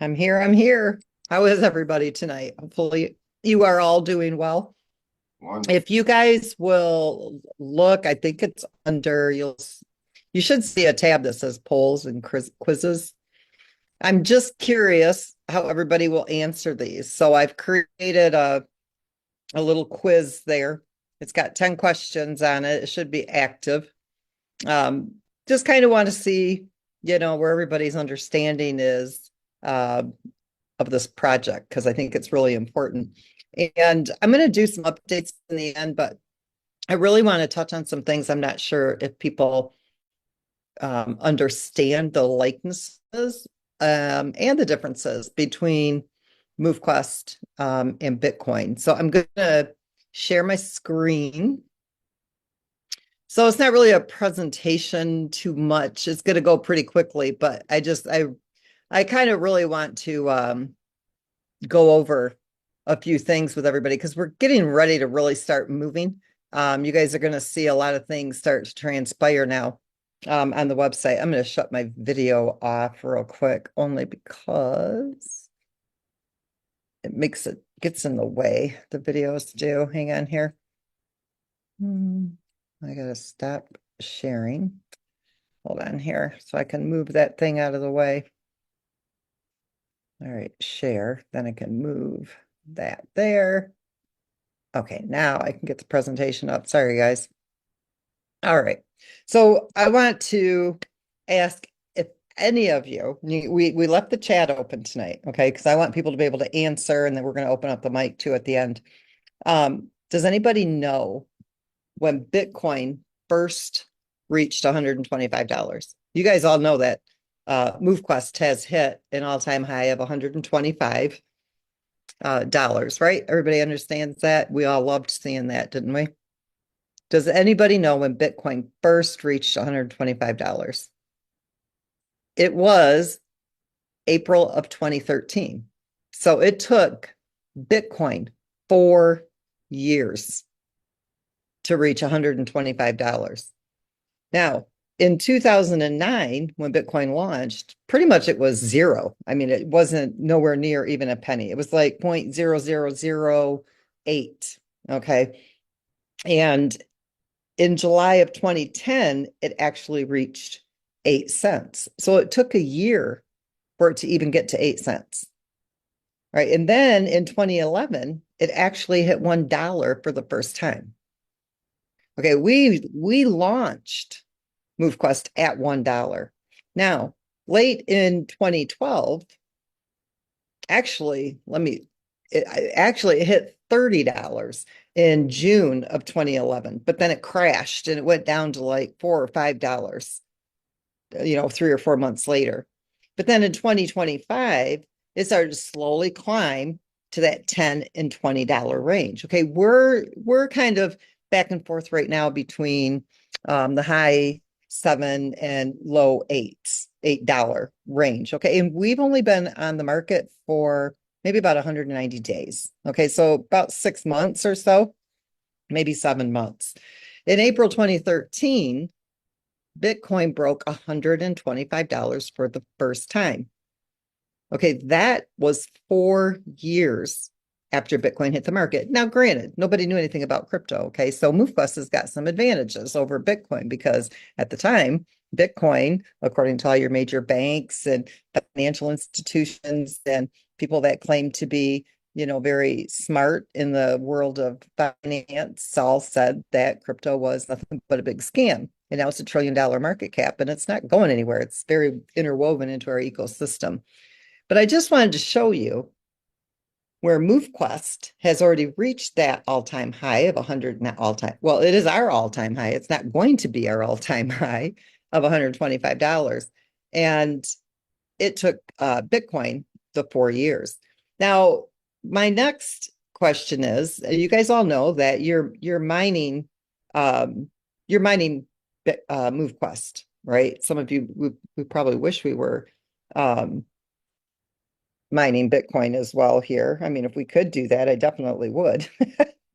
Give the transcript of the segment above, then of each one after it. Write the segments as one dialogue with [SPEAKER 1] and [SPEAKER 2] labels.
[SPEAKER 1] I'm here. I'm here. How is everybody tonight? Hopefully, you are all doing well.
[SPEAKER 2] Wonderful.
[SPEAKER 1] If you guys will look, I think it's under you should see a tab that says polls and quizzes. I'm just curious how everybody will answer these. So I've created a little quiz there. It's got 10 questions on it. It should be active. Um, just kind of want to see, where everybody's understanding is. Uh, of this project because I think it's really important. And I'm going to do some updates in the end, but I really want to touch on some things. I'm not sure if people understand the likenesses and the differences between Movequest and Bitcoin. So I'm going to share my screen. So it's not really a presentation too much. It's going to go pretty quickly, but I kind of really want to go over a few things with everybody because we're getting ready to really start moving. You guys are going to see a lot of things start to transpire now on the website. I'm going to shut my video off real quick only because it gets in the way. The videos do. Hang on here. I got to stop sharing. Hold on here so I can move that thing out of the way. All right, share. Then I can move that there. Okay, now I can get the presentation up. Sorry, guys. All right. So I want to ask if any of you, we left the chat open tonight, okay? Because I want people to be able to answer, and then we're going to open up the mic too at the end. Does anybody know when Bitcoin first reached $125? You guys all know that MoveQuest has hit an all-time high of 125 dollars, right? Everybody understands that. We all loved seeing that, didn't we? Does anybody know when Bitcoin first reached $125? It was April of 2013. So it took Bitcoin 4 years to reach $125. Now, in 2009, when Bitcoin launched, pretty much it was zero. I mean, it wasn't nowhere near even a penny. It was like 0.0008. Okay. And in July of 2010, it actually reached 8 cents. So it took a year for it to even get to 8 cents. Right. And then in 2011, it actually hit $1 for the first time. Okay, we launched MoveQuest at $1. Now, late in 2012, actually, it hit $30 in June of 2011, but then it crashed and it went down to like $4 or $5, 3 or 4 months later. But then in 2025, it started to slowly climb to that 10 and $20 range. Okay, we're kind of back and forth right now between the high seven and low eights, $8 range. Okay, and we've only been on the market for maybe about 190 days. Okay, so about 6 months or so, maybe 7 months. In April 2013, Bitcoin broke $125 for the first time. Okay, that was 4 years after Bitcoin hit the market. Now, granted, nobody knew anything about crypto. Okay, so MoveQuest has got some advantages over Bitcoin because at the time, Bitcoin, according to all your major banks and financial institutions and people that claim to be, very smart in the world of finance, all said that crypto was nothing but a big scam. And now it's $1 trillion market cap, and it's not going anywhere. It's very interwoven into our ecosystem. But I just wanted to show you where MoveQuest has already reached that all-time high of 100, not all-time. Well, it is our all-time high. It's not going to be our all-time high of $125. And it took Bitcoin the 4 years. Now, my next question is, you guys all know that you're mining um, MoveQuest, right? Some of you we probably wish we were um, mining Bitcoin as well here. I mean, if we could do that, I definitely would.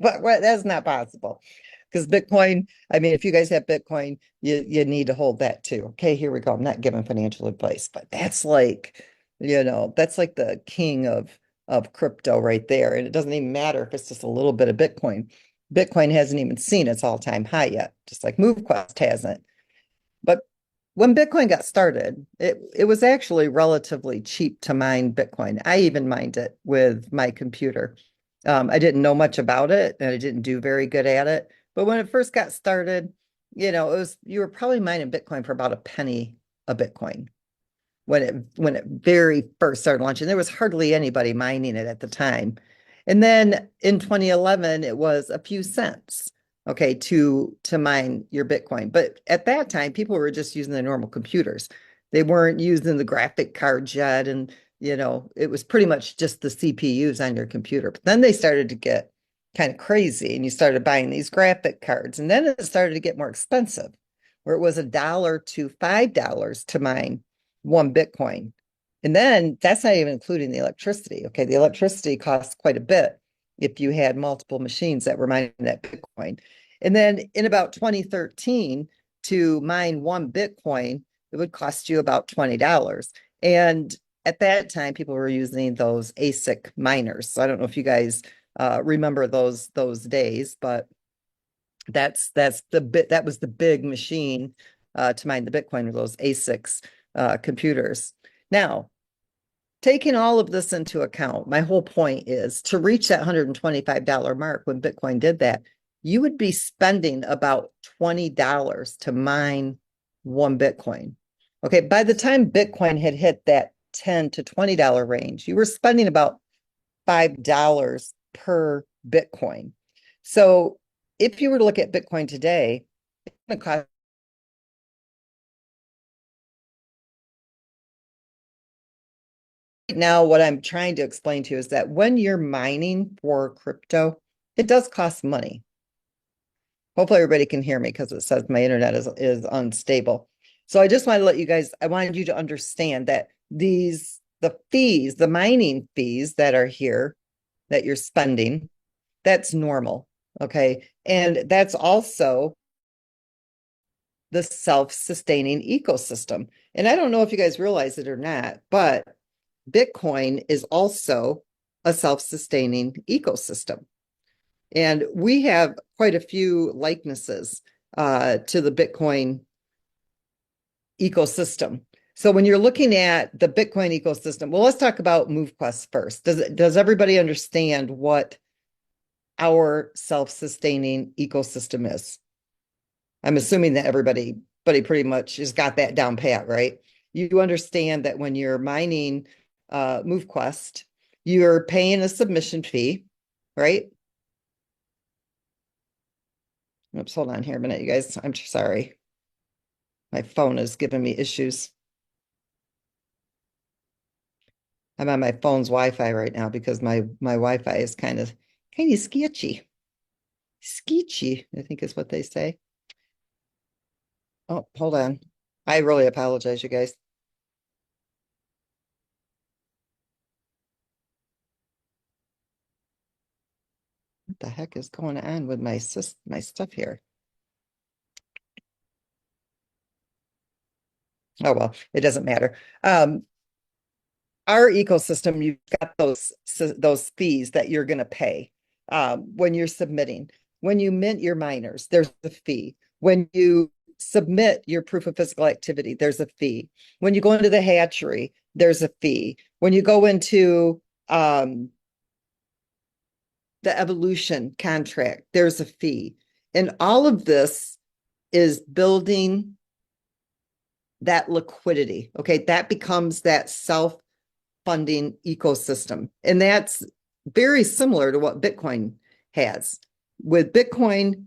[SPEAKER 1] But that's not possible because Bitcoin, I mean, if you guys have Bitcoin, you need to hold that too. Okay, here we go. I'm not giving financial advice, but that's like That's like the king of crypto right there. And it doesn't even matter if it's just a little bit of Bitcoin. Bitcoin hasn't even seen its all-time high yet, just like Movequest hasn't. But when Bitcoin got started, it was actually relatively cheap to mine Bitcoin. I even mined it with my computer. I didn't know much about it and I didn't do very good at it. But when it first got started, you were probably mining Bitcoin for about a penny a Bitcoin when it very first started launching. There was hardly anybody mining it at the time. And then in 2011, it was a few cents, okay, to mine your Bitcoin. But at that time, people were just using their normal computers. They weren't using the graphic cards yet. And, it was pretty much just the CPUs on your computer. But then they started to get kind of crazy and you started buying these graphic cards. And then it started to get more expensive, where it was $1 to $5 to mine one Bitcoin. And then that's not even including the electricity. Okay, the electricity costs quite a bit if you had multiple machines that were mining that Bitcoin. And then in about 2013, to mine one Bitcoin, it would cost you about $20. And at that time, people were using those ASIC miners. So I don't know if you guys remember those days, but that was the big machine to mine the Bitcoin with those ASICs computers. Now, taking all of this into account, my whole point is to reach that $125 mark when Bitcoin did that, you would be spending about $20 to mine one Bitcoin. Okay, by the time Bitcoin had hit that $10 to $20 range, you were spending about $5 per Bitcoin. So if you were to look at Bitcoin today, it's going to cost. Now, what I'm trying to explain to you is that when you're mining for crypto, it does cost money. Hopefully everybody can hear me because it says my internet is unstable. So I just want to let you guys, I wanted you to understand that the fees, the mining fees that are here that you're spending, that's normal. Okay. And that's also the self-sustaining ecosystem. And I don't know if you guys realize it or not, but Bitcoin is also a self-sustaining ecosystem. And we have quite a few likenesses to the Bitcoin ecosystem. So when you're looking at the Bitcoin ecosystem, well, let's talk about Movequest first. Does everybody understand what our self-sustaining ecosystem is? I'm assuming that everybody pretty much has got that down pat, right? You understand that when you're mining Movequest, you're paying a submission fee, right? Oops, hold on here a minute, you guys. I'm sorry. My phone is giving me issues. I'm on my phone's Wi-Fi right now because my Wi-Fi is kind of sketchy. Skeetchy, I think is what they say. Oh, hold on. I really apologize, you guys. What the heck is going on with my stuff here? Oh well, it doesn't matter. Our ecosystem, you've got those fees that you're going to pay when you're submitting. When you mint your miners, there's a fee. When you submit your proof of physical activity, there's a fee. When you go into the hatchery, there's a fee. When you go into the evolution contract, there's a fee. And all of this is building that liquidity. Okay, that becomes that self-funding ecosystem. And that's very similar to what Bitcoin has. With Bitcoin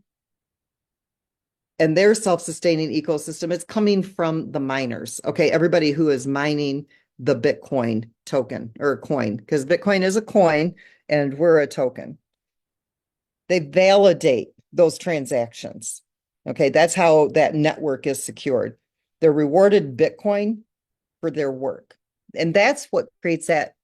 [SPEAKER 1] and their self-sustaining ecosystem, it's coming from the miners. Okay, everybody who is mining the Bitcoin token or coin, because Bitcoin is a coin and we're a token. They validate those transactions. Okay, that's how that network is secured. They're rewarded Bitcoin for their work. And that's what creates that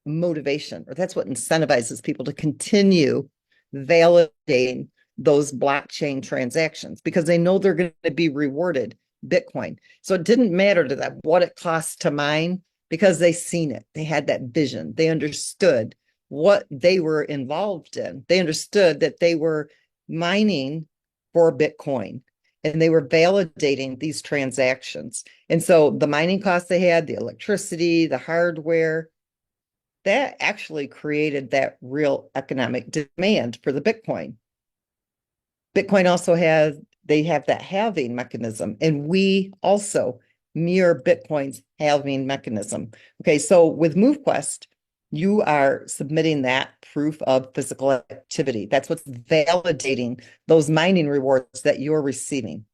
[SPEAKER 1] motivation, or that's what incentivizes people to continue validating those blockchain transactions because they know they're going to be rewarded Bitcoin. So it didn't matter to them what it costs to mine. because they seen it. They had that vision. They understood what they were involved in. They understood that they were mining for Bitcoin and they were validating these transactions. And so the mining costs they had, the electricity, the hardware, that actually created that real economic demand for the Bitcoin. Bitcoin also they have that halving mechanism, and we also mirror Bitcoin's halving mechanism. Okay, so with Movequest, you are submitting that proof of physical activity. That's what's validating those mining rewards that you're receiving.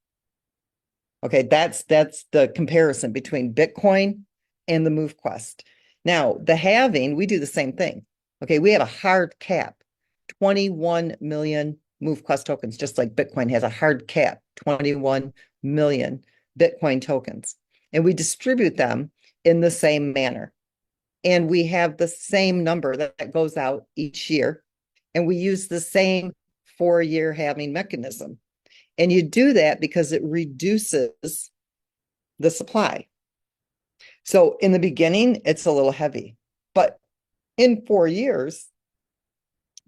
[SPEAKER 1] Okay, that's the comparison between Bitcoin and the Movequest. Now, the halving, we do the same thing. Okay, we have a hard cap, 21 million Movequest tokens, just like Bitcoin has a hard cap, 21 million Bitcoin tokens. And we distribute them in the same manner. And we have the same number that goes out each year. And we use the same 4-year halving mechanism. And you do that because it reduces the supply. So in the beginning, it's a little heavy, but in 4 years,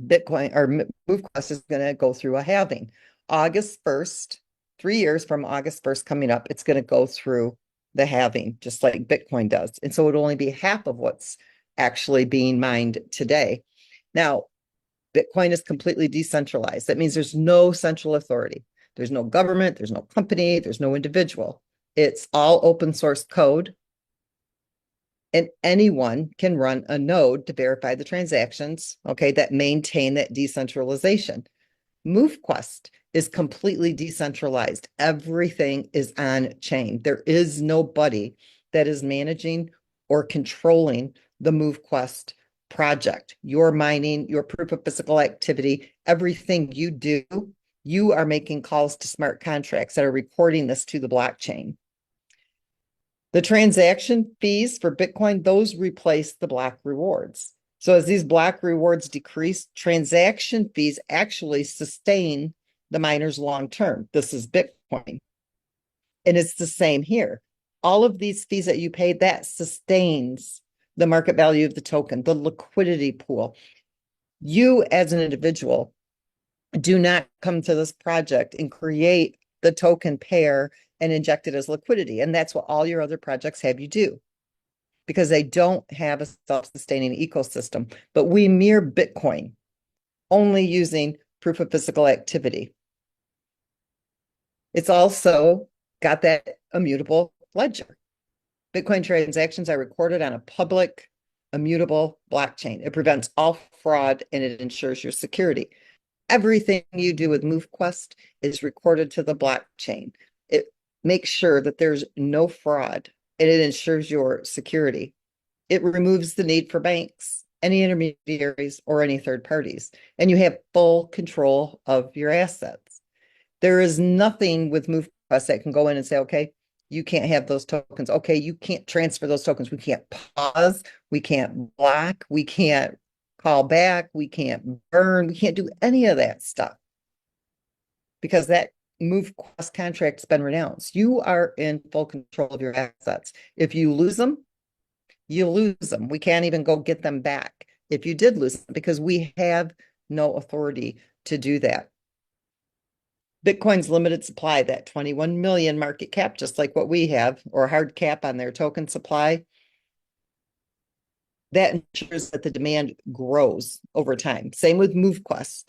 [SPEAKER 1] Bitcoin or Movequest is going to go through a halving. August 1st, 3 years from August 1st coming up, it's going to go through the halving, just like Bitcoin does. And so it'll only be half of what's actually being mined today. Now, Bitcoin is completely decentralized. That means there's no central authority. There's no government, there's no company, there's no individual. It's all open source code. And anyone can run a node to verify the transactions, okay, that maintain that decentralization. Movequest is completely decentralized. Everything is on chain. There is nobody that is managing or controlling the Movequest project. Your mining, your proof of physical activity, everything you do, you are making calls to smart contracts that are recording this to the blockchain. The transaction fees for Bitcoin, those replace the block rewards. So as these block rewards decrease, transaction fees actually sustain the miners long term. This is Bitcoin. And it's the same here. All of these fees that you pay, that sustains the market value of the token, the liquidity pool. You as an individual do not come to this project and create the token pair and inject it as liquidity. And that's what all your other projects have you do, because they don't have a self-sustaining ecosystem. But we mirror Bitcoin only using proof of physical activity. It's also got that immutable ledger. Bitcoin transactions are recorded on a public, immutable blockchain. It prevents all fraud and it ensures your security. Everything you do with Movequest is recorded to the blockchain. It makes sure that there's no fraud and it ensures your security. It removes the need for banks, any intermediaries, or any third parties, and you have full control of your assets. There is nothing with Movequest that can go in and say, okay, you can't have those tokens. Okay, you can't transfer those tokens. We can't pause. We can't block. We can't call back. We can't burn. We can't do any of that stuff because that Movequest contract's been renounced. You are in full control of your assets. If you lose them, you lose them. We can't even go get them back if you did lose them because we have no authority to do that. Bitcoin's limited supply, that 21 million market cap, just like what we have, or hard cap on their token supply, that ensures that the demand grows over time. Same with Movequest.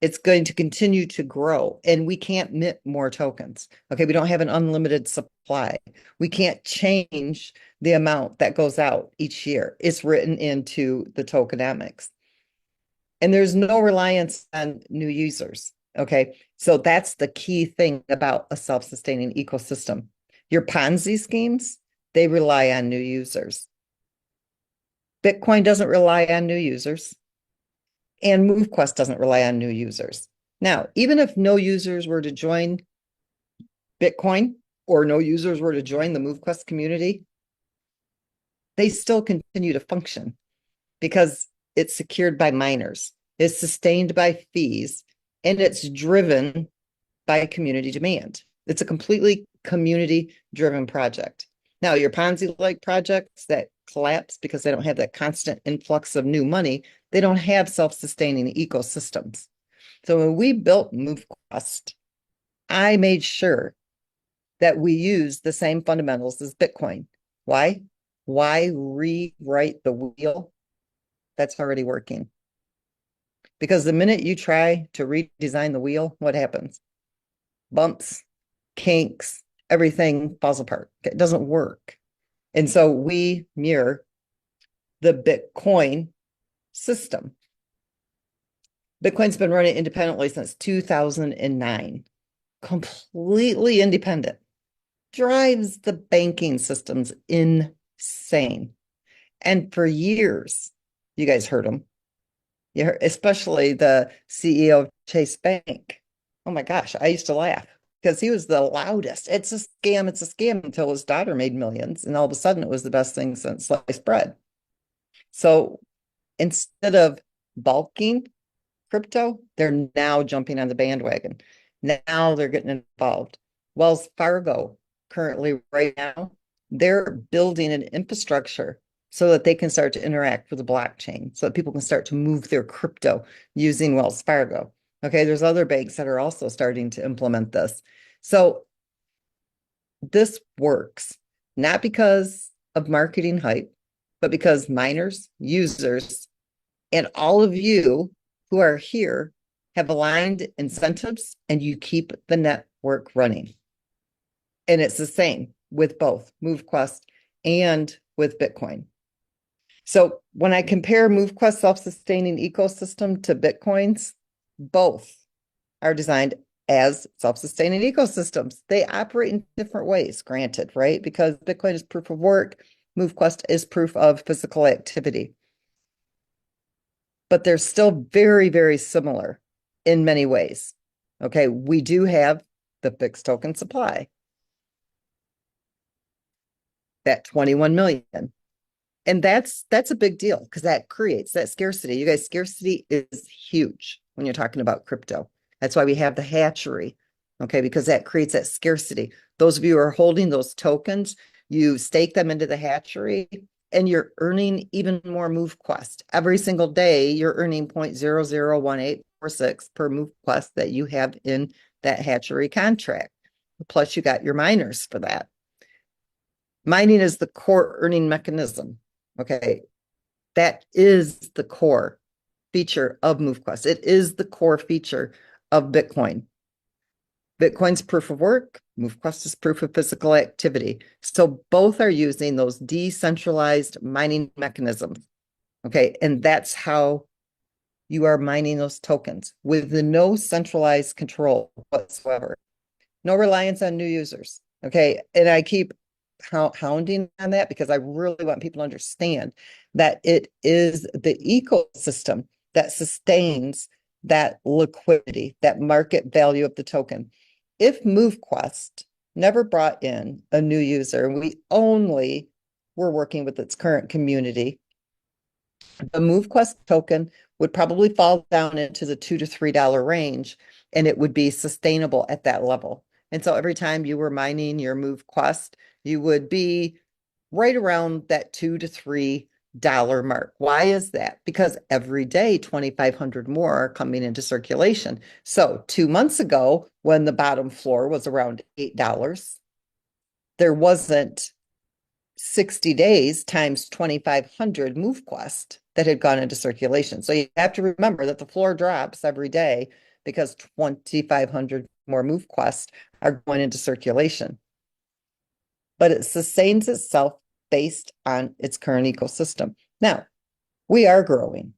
[SPEAKER 1] It's going to continue to grow, and we can't mint more tokens. Okay, we don't have an unlimited supply. We can't change the amount that goes out each year. It's written into the tokenomics. And there's no reliance on new users. Okay, so that's the key thing about a self-sustaining ecosystem. Your Ponzi schemes, they rely on new users. Bitcoin doesn't rely on new users, and Movequest doesn't rely on new users. Now, even if no users were to join Bitcoin or no users were to join the Movequest community, they still continue to function because it's secured by miners, it's sustained by fees, and it's driven by community demand. It's a completely community-driven project. Now, your Ponzi-like projects that collapse because they don't have that constant influx of new money, they don't have self-sustaining ecosystems. So when we built MoveQuest, I made sure that we use the same fundamentals as Bitcoin. Why? Why rewrite the wheel that's already working? Because the minute you try to redesign the wheel, what happens? Bumps, kinks, everything falls apart. It doesn't work. And so we mirror the Bitcoin system. Bitcoin's been running independently since 2009, completely independent. Drives the banking systems insane. And for years, you guys heard him. You heard, especially the CEO of Chase Bank. Oh my gosh, I used to laugh because he was the loudest. It's a scam, it's a scam until his daughter made millions. And all of a sudden, it was the best thing since sliced bread. So instead of bulking crypto, they're now jumping on the bandwagon. Now they're getting involved. Wells Fargo currently right now, they're building an infrastructure so that they can start to interact with the blockchain, so that people can start to move their crypto using Wells Fargo. Okay, there's other banks that are also starting to implement this. So this works not because of marketing hype, but because miners, users, and all of you who are here have aligned incentives and you keep the network running. And it's the same with both Movequest and with Bitcoin. So when I compare Movequest self-sustaining ecosystem to Bitcoin's, both are designed as self-sustaining ecosystems. They operate in different ways, granted, right? Because Bitcoin is proof of work, Movequest is proof of physical activity. But they're still very, very similar in many ways. Okay, we do have the fixed token supply, that 21 million. And that's a big deal because that creates that scarcity. You guys, scarcity is huge when you're talking about crypto. That's why we have the hatchery, okay, because that creates that scarcity. Those of you who are holding those tokens, you stake them into the hatchery and you're earning even more MoveQuest. Every single day, you're earning 0.001846 per MoveQuest that you have in that hatchery contract. Plus, you got your miners for that. Mining is the core earning mechanism. Okay. That is the core feature of Movequest. It is the core feature of Bitcoin. Bitcoin's proof of work, Movequest is proof of physical activity. So both are using those decentralized mining mechanisms. Okay. And that's how you are mining those tokens with no centralized control whatsoever. No reliance on new users. Okay. And I keep hounding on that because I really want people to understand that it is the ecosystem that sustains that liquidity, that market value of the token. If MoveQuest never brought in a new user and we only were working with its current community, the MoveQuest token would probably fall down into the $2 to $3 range and it would be sustainable at that level. And so every time you were mining your MoveQuest, you would be right around that $2 to $3 mark. Why is that? Because every day 2,500 more are coming into circulation. So 2 months ago, when the bottom floor was around $8, there wasn't 60 days times 2,500 MoveQuest that had gone into circulation. So you have to remember that the floor drops every day because 2,500 more MoveQuest are going into circulation. But it sustains itself based on its current ecosystem. Now, we are growing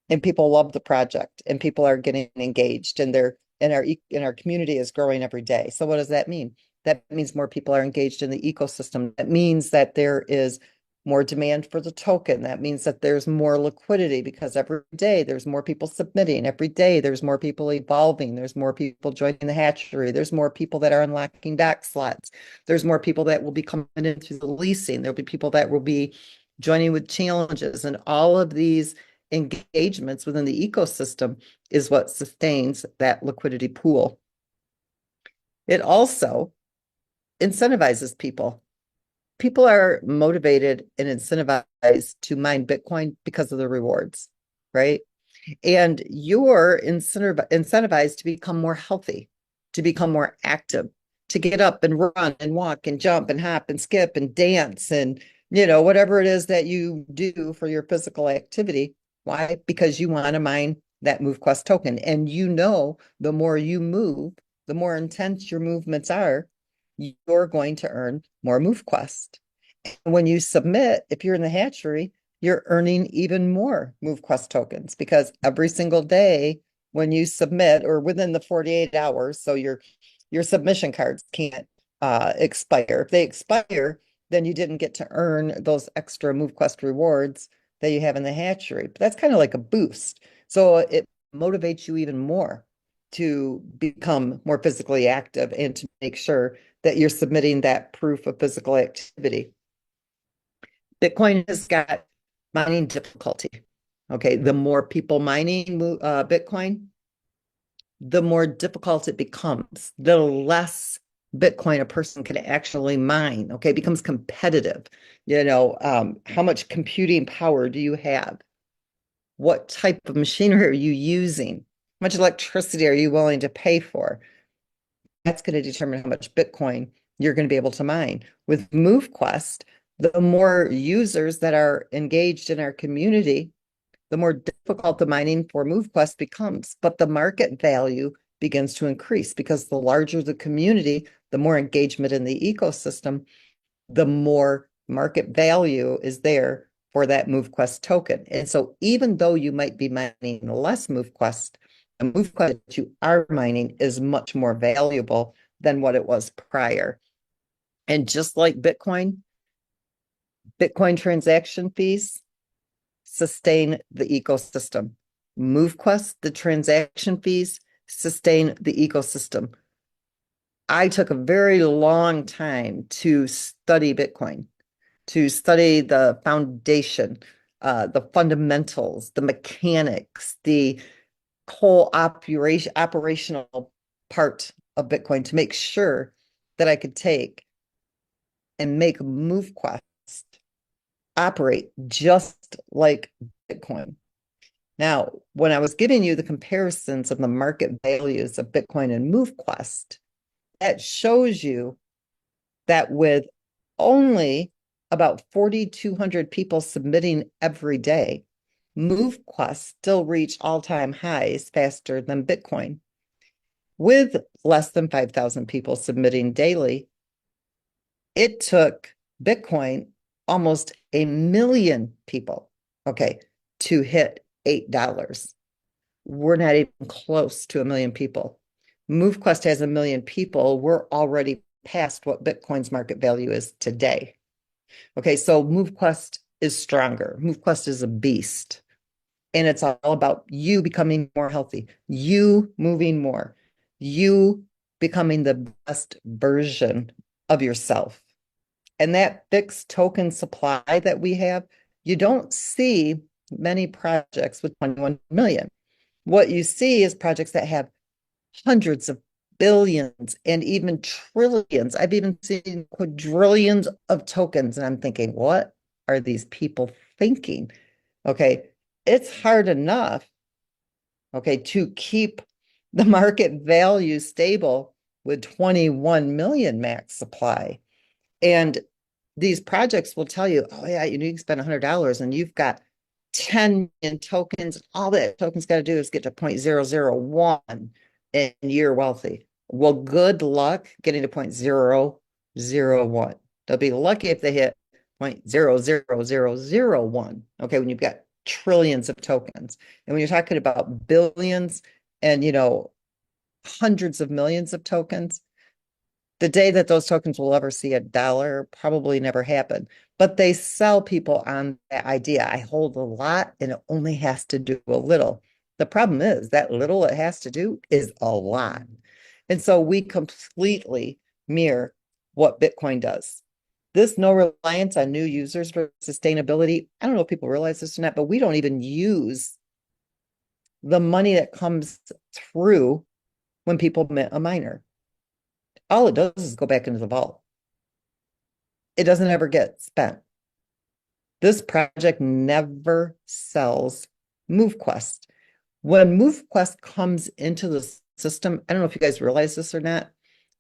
[SPEAKER 1] and people love the project and people are getting engaged and our community is growing every day. So what does that mean? That means more people are engaged in the ecosystem. That means that there is more demand for the token. That means that there's more liquidity because every day there's more people submitting. Every day there's more people evolving. There's more people joining the hatchery. There's more people that are unlocking dock slots. There's more people that will be coming in through the leasing. There'll be people that will be joining with challenges, and all of these engagements within the ecosystem is what sustains that liquidity pool. It also incentivizes people. People are motivated and incentivized to mine Bitcoin because of the rewards, right? And you're incentivized to become more healthy, to become more active, to get up and run and walk and jump and hop and skip and dance and, whatever it is that you do for your physical activity. Why? Because you want to mine that Movequest token. And the more you move, the more intense your movements are, you're going to earn more Movequest. When you submit, if you're in the hatchery, you're earning even more MoveQuest tokens because every single day when you submit or within the 48 hours, so your submission cards can't expire. If they expire, then you didn't get to earn those extra MoveQuest rewards that you have in the hatchery. But that's kind of like a boost. So it motivates you even more to become more physically active and to make sure that you're submitting that proof of physical activity. Bitcoin has got mining difficulty. Okay, the more people mining Bitcoin, the more difficult it becomes. The less Bitcoin a person can actually mine. Okay, it becomes competitive. How much computing power do you have? What type of machinery are you using? How much electricity are you willing to pay for? That's going to determine how much Bitcoin you're going to be able to mine. With MoveQuest, the more users that are engaged in our community, the more difficult the mining for MoveQuest becomes. But the market value begins to increase because the larger the community, the more engagement in the ecosystem, the more market value is there for that MoveQuest token. And so even though you might be mining less MoveQuest, the MoveQuest that you are mining is much more valuable than what it was prior. And just like Bitcoin transaction fees sustain the ecosystem. MoveQuest, the transaction fees sustain the ecosystem. I took a very long time to study Bitcoin, to study the foundation, the fundamentals, the mechanics, the whole operational part of Bitcoin to make sure that I could take and make MoveQuest operate just like Bitcoin. Now, when I was giving you the comparisons of the market values of Bitcoin and MoveQuest, that shows you that with only about 4,200 people submitting every day, MoveQuest still reached all-time highs faster than Bitcoin. With less than 5,000 people submitting daily, it took Bitcoin almost 1 million people, okay, to hit $8. We're not even close to 1 million people. MoveQuest has 1 million people. We're already past what Bitcoin's market value is today. Okay, so MoveQuest is stronger. MoveQuest is a beast. And it's all about you becoming more healthy, you moving more, you becoming the best version of yourself. And that fixed token supply that we have, you don't see many projects with 21 million. What you see is projects that have hundreds of billions and even trillions. I've even seen quadrillions of tokens, and I'm thinking, what are these people thinking? Okay, it's hard enough, okay, to keep the market value stable with 21 million max supply. And these projects will tell you, oh yeah, you can spend $100 and you've got 10 million tokens. All that tokens got to do is get to 0.001 and you're wealthy. Well, good luck getting to 0.001. They'll be lucky if they hit 0.00001. Okay, when you've got trillions of tokens. And when you're talking about billions and hundreds of millions of tokens, the day that those tokens will ever see $1 probably never happened. But they sell people on that idea. I hold a lot and it only has to do a little. The problem is that little it has to do is a lot. And so we completely mirror what Bitcoin does. This no reliance on new users for sustainability. I don't know if people realize this or not, but we don't even use the money that comes through when people mint a miner. All it does is go back into the vault. It doesn't ever get spent. This project never sells Movequest. When Movequest comes into the system, I don't know if you guys realize this or not,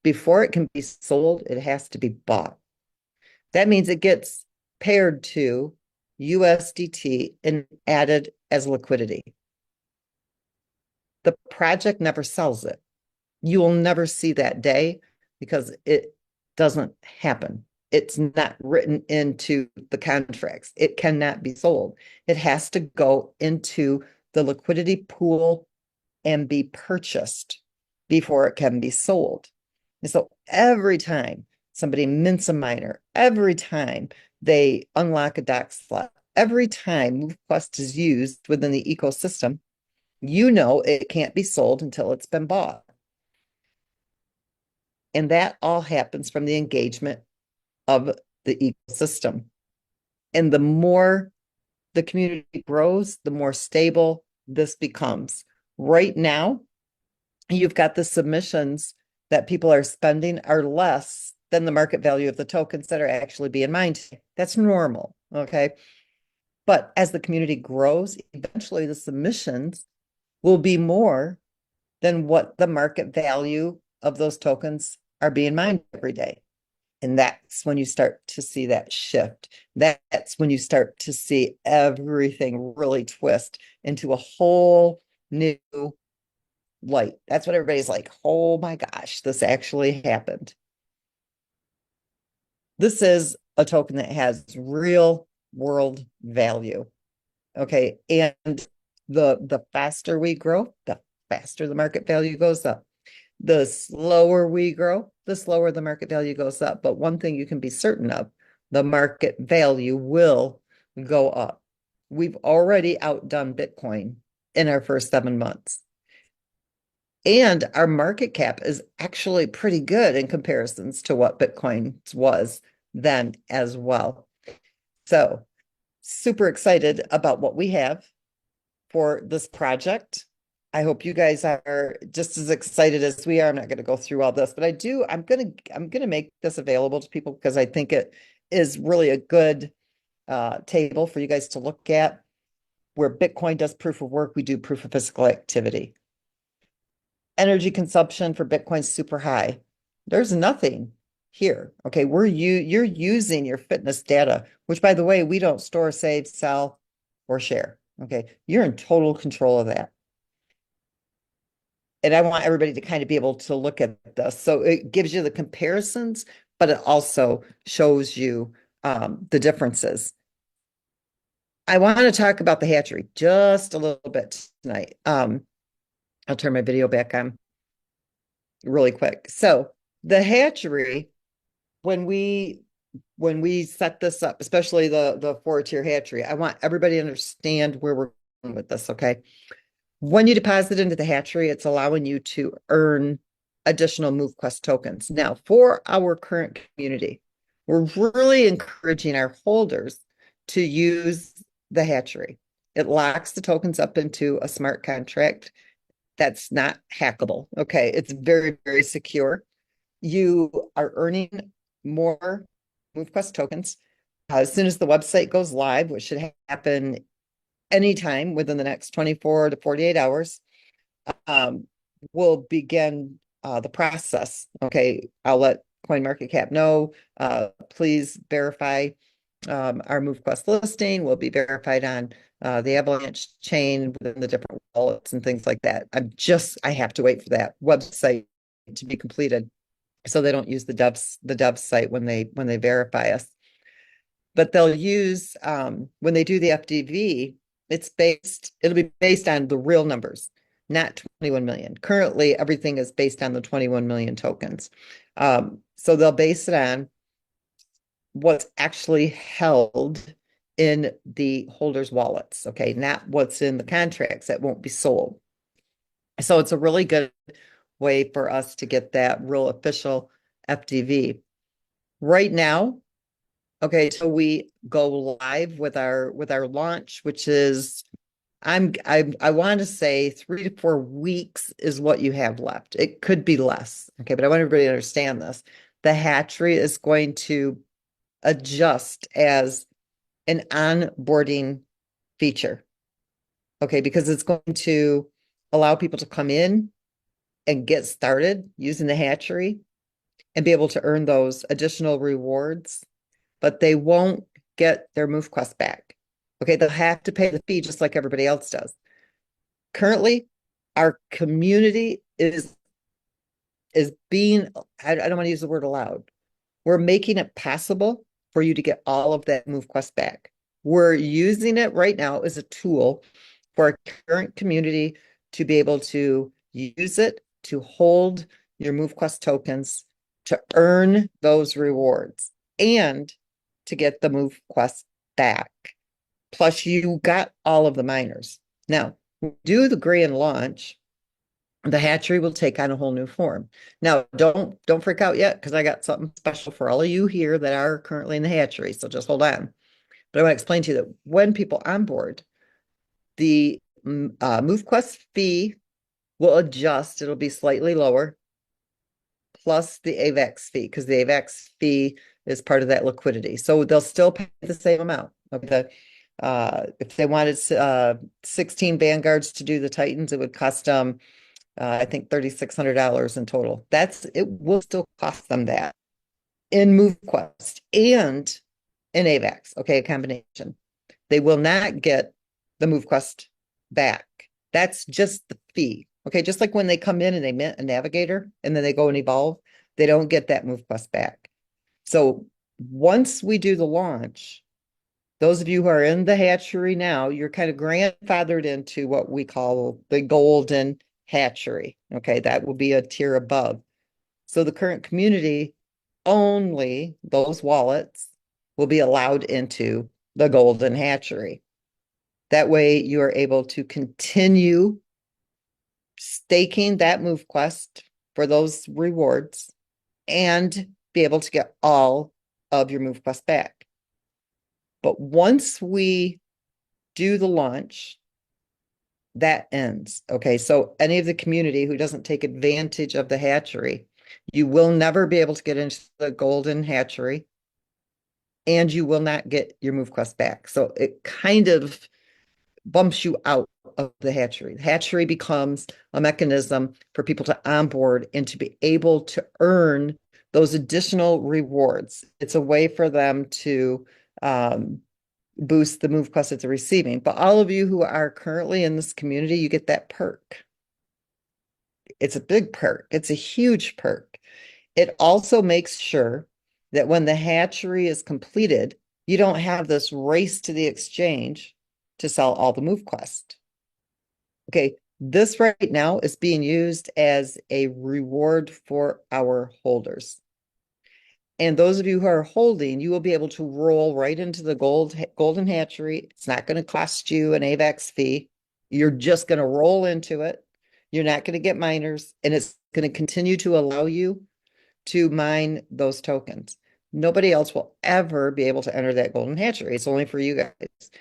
[SPEAKER 1] before it can be sold, it has to be bought. That means it gets paired to USDT and added as liquidity. The project never sells it. You will never see that day because it doesn't happen. It's not written into the contracts. It cannot be sold. It has to go into the liquidity pool and be purchased before it can be sold. And so every time somebody mints a miner, every time they unlock a doc slot, every time MoveQuest is used within the ecosystem, you know it can't be sold until it's been bought. And that all happens from the engagement of the ecosystem. And the more the community grows, the more stable this becomes. Right now, you've got the submissions that people are spending are less than the market value of the tokens that are actually being mined. That's normal, okay? But as the community grows, eventually the submissions will be more than what the market value of those tokens are being mined every day. And that's when you start to see that shift. That's when you start to see everything really twist into a whole new light. That's what everybody's like, oh my gosh, this actually happened. This is a token that has real world value. Okay. And the faster we grow, the faster the market value goes up. The slower we grow, the slower the market value goes up. But one thing you can be certain of, the market value will go up. We've already outdone Bitcoin in our first 7 months. And our market cap is actually pretty good in comparisons to what Bitcoin was then as well. So super excited about what we have for this project. I hope you guys are just as excited as we are. I'm not going to go through all this, but I'm going to make this available to people because I think it is really a good table for you guys to look at. Where Bitcoin does proof of work, we do proof of physical activity. Energy consumption for Bitcoin's super high. There's nothing here. Okay, you're using your fitness data, which by the way, we don't store, save, sell, or share. Okay, you're in total control of that. And I want everybody to kind of be able to look at this. So it gives you the comparisons, but it also shows you the differences. I want to talk about the hatchery just a little bit tonight. I'll turn my video back on really quick. So the hatchery, when we set this up, especially the 4-tier hatchery, I want everybody to understand where we're going with this, okay? When you deposit into the hatchery, it's allowing you to earn additional MoveQuest tokens. Now, for our current community, we're really encouraging our holders to use the hatchery. It locks the tokens up into a smart contract that's not hackable. Okay, it's very, very secure. You are earning more MoveQuest tokens as soon as the website goes live, which should happen anytime within the next 24 to 48 hours. We'll begin the process. Okay, I'll let CoinMarketCap know. Please verify our MoveQuest listing will be verified on the Avalanche chain within the different wallets and things like that. I have to wait for that website to be completed so they don't use the dev site when they verify us. But they'll use when they do the FDV, it'll be based on the real numbers, not 21 million. Currently, everything is based on the 21 million tokens. So they'll base it on what's actually held in the holders' wallets, okay, not what's in the contracts that won't be sold. So it's a really good way for us to get that real official FDV. Right now, okay, so we go live with our launch, which is I want to say 3 to 4 weeks is what you have left. It could be less, okay, but I want everybody to understand this. The hatchery is going to adjust as an onboarding feature. Okay, because it's going to allow people to come in and get started using the hatchery and be able to earn those additional rewards, but they won't get their MoveQuest back. Okay, they'll have to pay the fee just like everybody else does. Currently, our community is being, I don't want to use the word allowed. We're making it possible for you to get all of that MoveQuest back. We're using it right now as a tool for our current community to be able to use it to hold your MoveQuest tokens to earn those rewards and to get the MoveQuest back. Plus, you got all of the miners. Now, do the grand launch, the hatchery will take on a whole new form. Now, don't freak out yet because I got something special for all of you here that are currently in the hatchery. So just hold on. But I want to explain to you that when people onboard, the MoveQuest fee will adjust. It'll be slightly lower, plus the AVAX fee, because the AVAX fee is part of that liquidity. So they'll still pay the same amount. Okay. If they wanted 16 Vanguards to do the Titans, it would cost them I think $3,600 in total. It will still cost them that in MoveQuest and in AVAX. Okay, a combination. They will not get the MoveQuest back. That's just the fee. Okay, just like when they come in and they mint a navigator and then they go and evolve, they don't get that MoveQuest back. So once we do the launch, those of you who are in the hatchery now, you're kind of grandfathered into what we call the golden hatchery. Okay, that will be a tier above. So the current community, only those wallets will be allowed into the golden hatchery. That way you are able to continue staking that MoveQuest for those rewards and be able to get all of your MoveQuest back. But once we do the launch, that ends. Okay, so any of the community who doesn't take advantage of the hatchery, you will never be able to get into the golden hatchery and you will not get your MoveQuest back. So it kind of bumps you out of the hatchery. The hatchery becomes a mechanism for people to onboard and to be able to earn those additional rewards. It's a way for them to boost the MoveQuest that they're receiving. But all of you who are currently in this community, you get that perk. It's a big perk. It's a huge perk. It also makes sure that when the hatchery is completed, you don't have this race to the exchange to sell all the MoveQuest. Okay, this right now is being used as a reward for our holders. And those of you who are holding, you will be able to roll right into the golden hatchery. It's not going to cost you an AVAX fee. You're just going to roll into it. You're not going to get miners, and it's going to continue to allow you to mine those tokens. Nobody else will ever be able to enter that golden hatchery. It's only for you guys.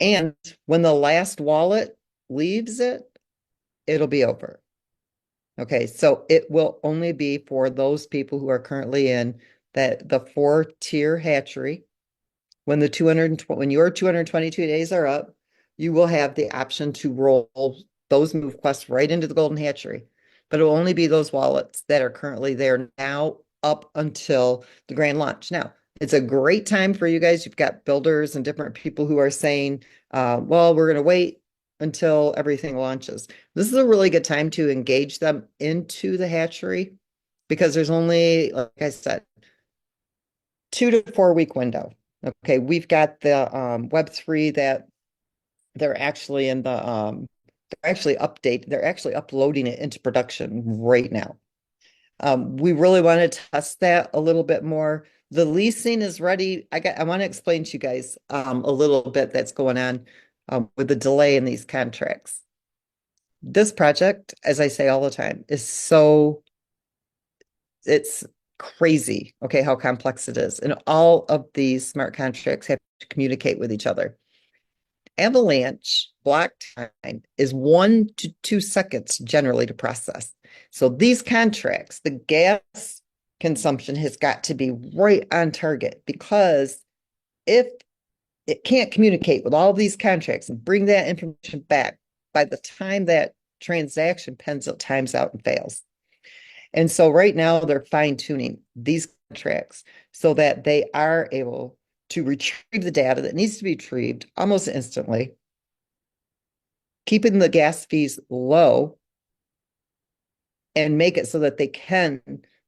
[SPEAKER 1] And when the last wallet leaves it, it'll be over. Okay, so it will only be for those people who are currently in the 4-tier hatchery. When your 222 days are up, you will have the option to roll those MoveQuests right into the golden hatchery. But it will only be those wallets that are currently there now up until the grand launch. Now, it's a great time for you guys. You've got builders and different people who are saying, well, we're going to wait until everything launches. This is a really good time to engage them into the hatchery because there's only, like I said, 2 to 4 week window. Okay, we've got the Web3 that they're actually in the they're actually uploading it into production right now. We really want to test that a little bit more. The leasing is ready. I want to explain to you guys a little bit that's going on with the delay in these contracts. This project, as I say all the time, it's crazy, okay, how complex it is. And all of these smart contracts have to communicate with each other. Avalanche block time is 1 to 2 seconds generally to process. So these contracts, the gas consumption has got to be right on target, because if it can't communicate with all these contracts and bring that information back by the time that transaction times out and fails. And so right now they're fine tuning these contracts so that they are able to retrieve the data that needs to be retrieved almost instantly, keeping the gas fees low, and make it so that they can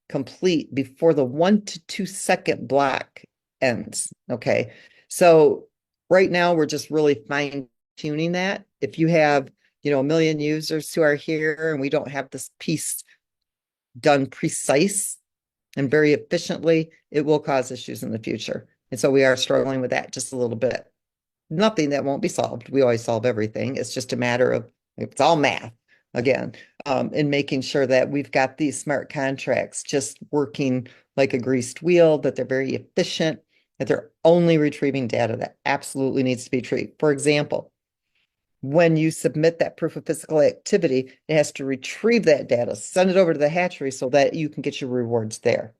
[SPEAKER 1] complete before the 1 to 2 second block ends. Okay. So right now we're just really fine tuning that. If you have, a million users who are here and we don't have this piece done precise and very efficiently, it will cause issues in the future. And so we are struggling with that just a little bit. Nothing that won't be solved. We always solve everything. It's just a matter of, it's all math again, in making sure that we've got these smart contracts just working like a greased wheel, that they're very efficient, that they're only retrieving data that absolutely needs to be retrieved. For example, when you submit that proof of physical activity, it has to retrieve that data, send it over to the hatchery so that you can get your rewards there.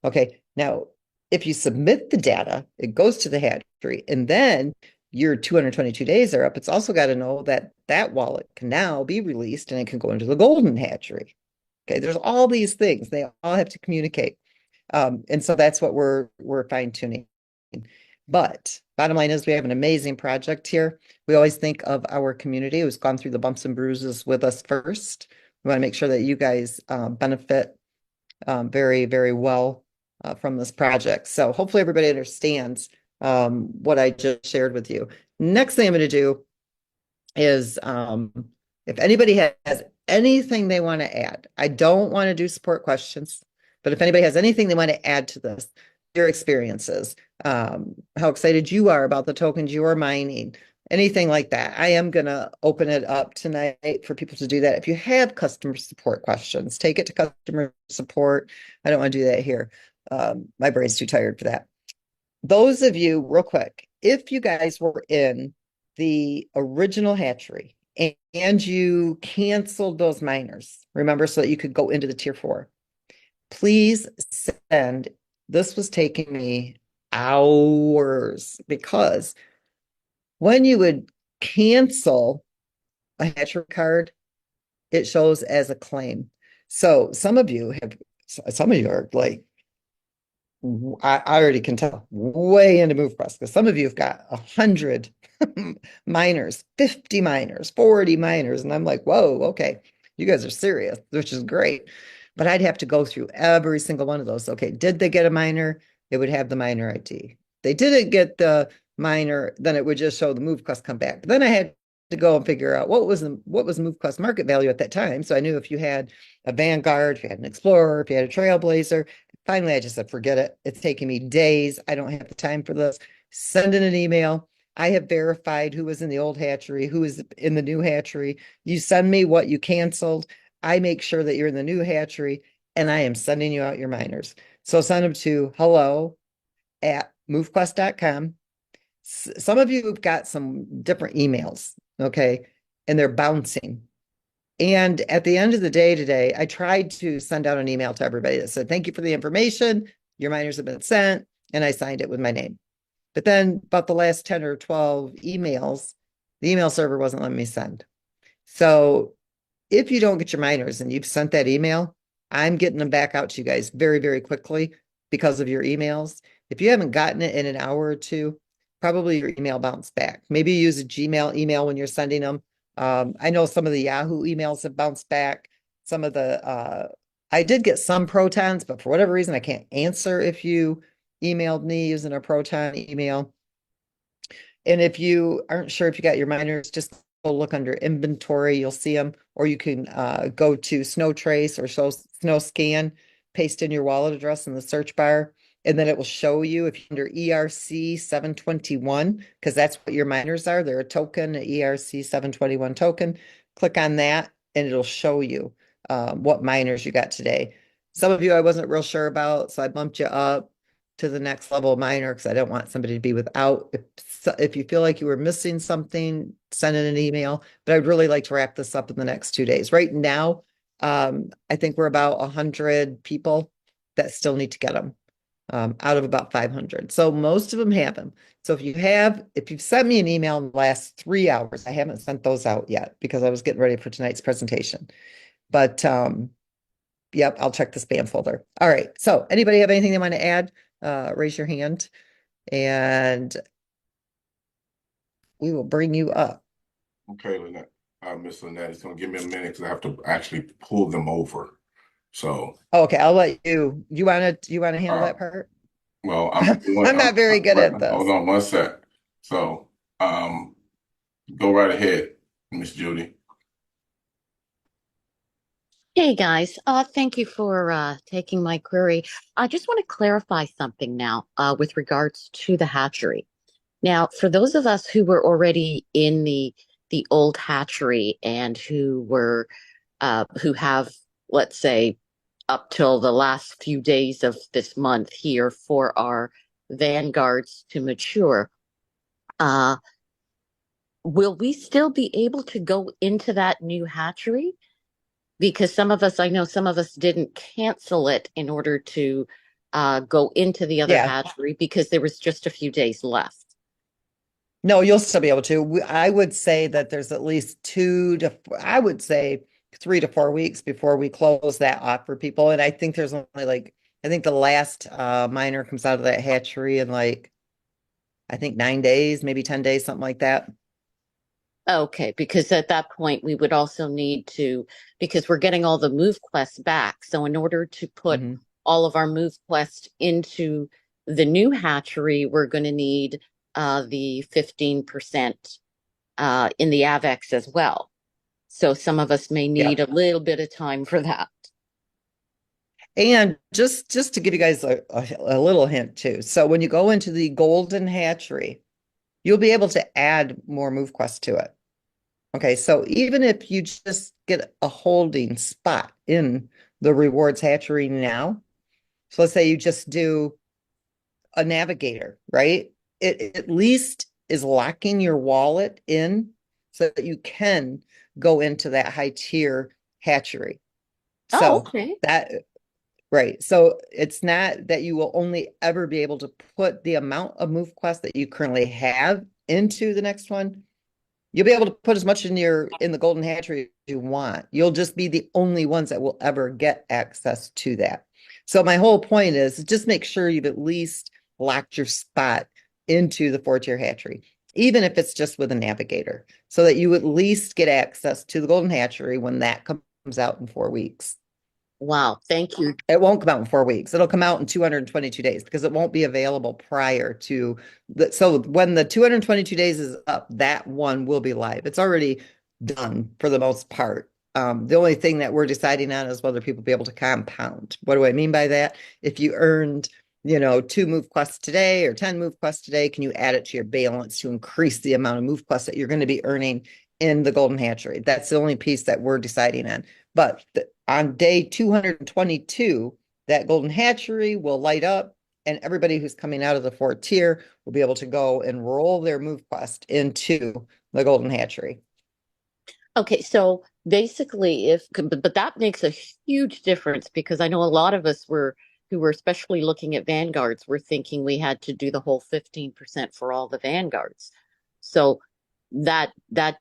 [SPEAKER 1] Okay, now if you submit the data, it goes to the hatchery, and then your 222 days are up. It's also got to know that that wallet can now be released and it can go into the golden hatchery. Okay, there's all these things. They all have to communicate. And so that's what we're fine tuning. But bottom line is we have an amazing project here. We always think of our community who's gone through the bumps and bruises with us first. We want to make sure that you guys benefit very, very well from this project. So hopefully everybody understands what I just shared with you. Next thing I'm going to do is if anybody has anything they want to add, I don't want to do support questions, but if anybody has anything they want to add to this, your experiences, how excited you are about the tokens you are mining, anything like that, I am going to open it up tonight for people to do that. If you have customer support questions, take it to customer support. I don't want to do that here. My brain's too tired for that. Those of you, real quick, if you guys were in the original hatchery and you canceled those miners, remember, so that you could go into the tier 4, please send. This was taking me hours, because when you would cancel a hatchery card, it shows as a claim. So some of you are like, I already can tell, way into Movequest, because some of you have got 100 miners, 50 miners, 40 miners. And I'm like, whoa, okay, you guys are serious, which is great. But I'd have to go through every single one of those. Okay, did they get a miner? It would have the miner ID. They didn't get the miner, then it would just show the Movequest come back. But then I had to go and figure out what was Movequest market value at that time. So I knew if you had a Vanguard, if you had an Explorer, if you had a Trailblazer. Finally, I just said, forget it. It's taking me days. I don't have the time for this. Send in an email. I have verified who was in the old hatchery, who is in the new hatchery. You send me what you canceled. I make sure that you're in the new hatchery, and I am sending you out your miners. So send them to hello@movequest.com. Some of you have got some different emails, okay, and they're bouncing. And at the end of the day today, I tried to send out an email to everybody that said, thank you for the information. Your miners have been sent. And I signed it with my name. But then about the last 10 or 12 emails, the email server wasn't letting me send. So if you don't get your miners and you've sent that email, I'm getting them back out to you guys very, very quickly because of your emails. If you haven't gotten it in an hour or two, probably your email bounced back. Maybe use a Gmail email when you're sending them. I know some of the Yahoo emails have bounced back. Some of the, I did get some Protons, but for whatever reason, I can't answer if you emailed me using a Proton email. And if you aren't sure if you got your miners, just go look under inventory, you'll see them, or you can go to Snow Trace or Snow Scan, paste in your wallet address in the search bar, and then it will show you if you're under ERC 721, because that's what your miners are. They're a token, an ERC 721 token. Click on that, and it'll show you what miners you got today. Some of you I wasn't real sure about, so I bumped you up to the next level miner because I don't want somebody to be without. If you feel like you were missing something, send in an email. But I'd really like to wrap this up in the next 2 days. Right now, I think we're about 100 people that still need to get them, out of about 500. So most of them have them. So if you've sent me an email in the last 3 hours, I haven't sent those out yet because I was getting ready for tonight's presentation. But yep, I'll check the spam folder. All right. So anybody have anything they want to add? Raise your hand and we will bring you up.
[SPEAKER 2] Okay, Lynette, Miss Lynette, it's gonna give me a minute because I have to actually pull them over. So,
[SPEAKER 1] Okay, I'll let you. You wanna handle
[SPEAKER 2] uh,
[SPEAKER 1] that part?
[SPEAKER 2] well,
[SPEAKER 1] I'm not very good at
[SPEAKER 2] hold
[SPEAKER 1] this.
[SPEAKER 2] on one sec. So, um, go right ahead, Miss Judy.
[SPEAKER 3] Hey guys, thank you for taking my query. I just want to clarify something now with regards to the hatchery. Now, for those of us who were already in the old hatchery and who have, let's say, up till the last few days of this month here for our vanguards to mature, uh, will we still be able to go into that new hatchery? Because I know some of us didn't cancel it in order to go into the other
[SPEAKER 1] Yeah.
[SPEAKER 3] hatchery because there was just a few days left.
[SPEAKER 1] No, you'll still be able to. I would say that there's at least I would say 3 to 4 weeks before we close that off for people. And I think there's only like, I think the last miner comes out of that hatchery in like, I think 9 days, maybe 10 days, something like that.
[SPEAKER 3] Okay, because at that point we would also need to, because we're getting all the move quests back. So in order to put
[SPEAKER 1] Mhm.
[SPEAKER 3] all of our move quests into the new hatchery, we're going to need the 15% in the AVEX as well. So some of us may
[SPEAKER 1] Yeah.
[SPEAKER 3] need a little bit of time for that.
[SPEAKER 1] And just to give you guys a little hint too. So when you go into the golden hatchery, you'll be able to add more move quests to it. Okay, so even if you just get a holding spot in the rewards hatchery now, so let's say you just do a navigator, right? It at least is locking your wallet in so that you can go into that high tier hatchery.
[SPEAKER 3] Oh,
[SPEAKER 1] So
[SPEAKER 3] okay.
[SPEAKER 1] that right. So it's not that you will only ever be able to put the amount of move quest that you currently have into the next one. You'll be able to put as much in the golden hatchery as you want. You'll just be the only ones that will ever get access to that. So my whole point is just make sure you've at least locked your spot into the 4-tier hatchery, even if it's just with a navigator, so that you at least get access to the golden hatchery when that comes out in 4 weeks.
[SPEAKER 3] Wow, thank you.
[SPEAKER 1] It won't come out in 4 weeks. It'll come out in 222 days because it won't be available prior to so when the 222 days is up, that one will be live. It's already done for the most part. The only thing that we're deciding on is whether people be able to compound. What do I mean by that? If you earned, 2 move quests today or 10 move quests today, can you add it to your balance to increase the amount of move quests that you're going to be earning in the golden hatchery? That's the only piece that we're deciding on. But on day 222, that golden hatchery will light up, and everybody who's coming out of the 4th tier will be able to go and roll their move quest into the golden hatchery.
[SPEAKER 3] Okay, so basically, but that makes a huge difference because I know a lot of us who were especially looking at vanguards were thinking we had to do the whole 15% for all the vanguards. So that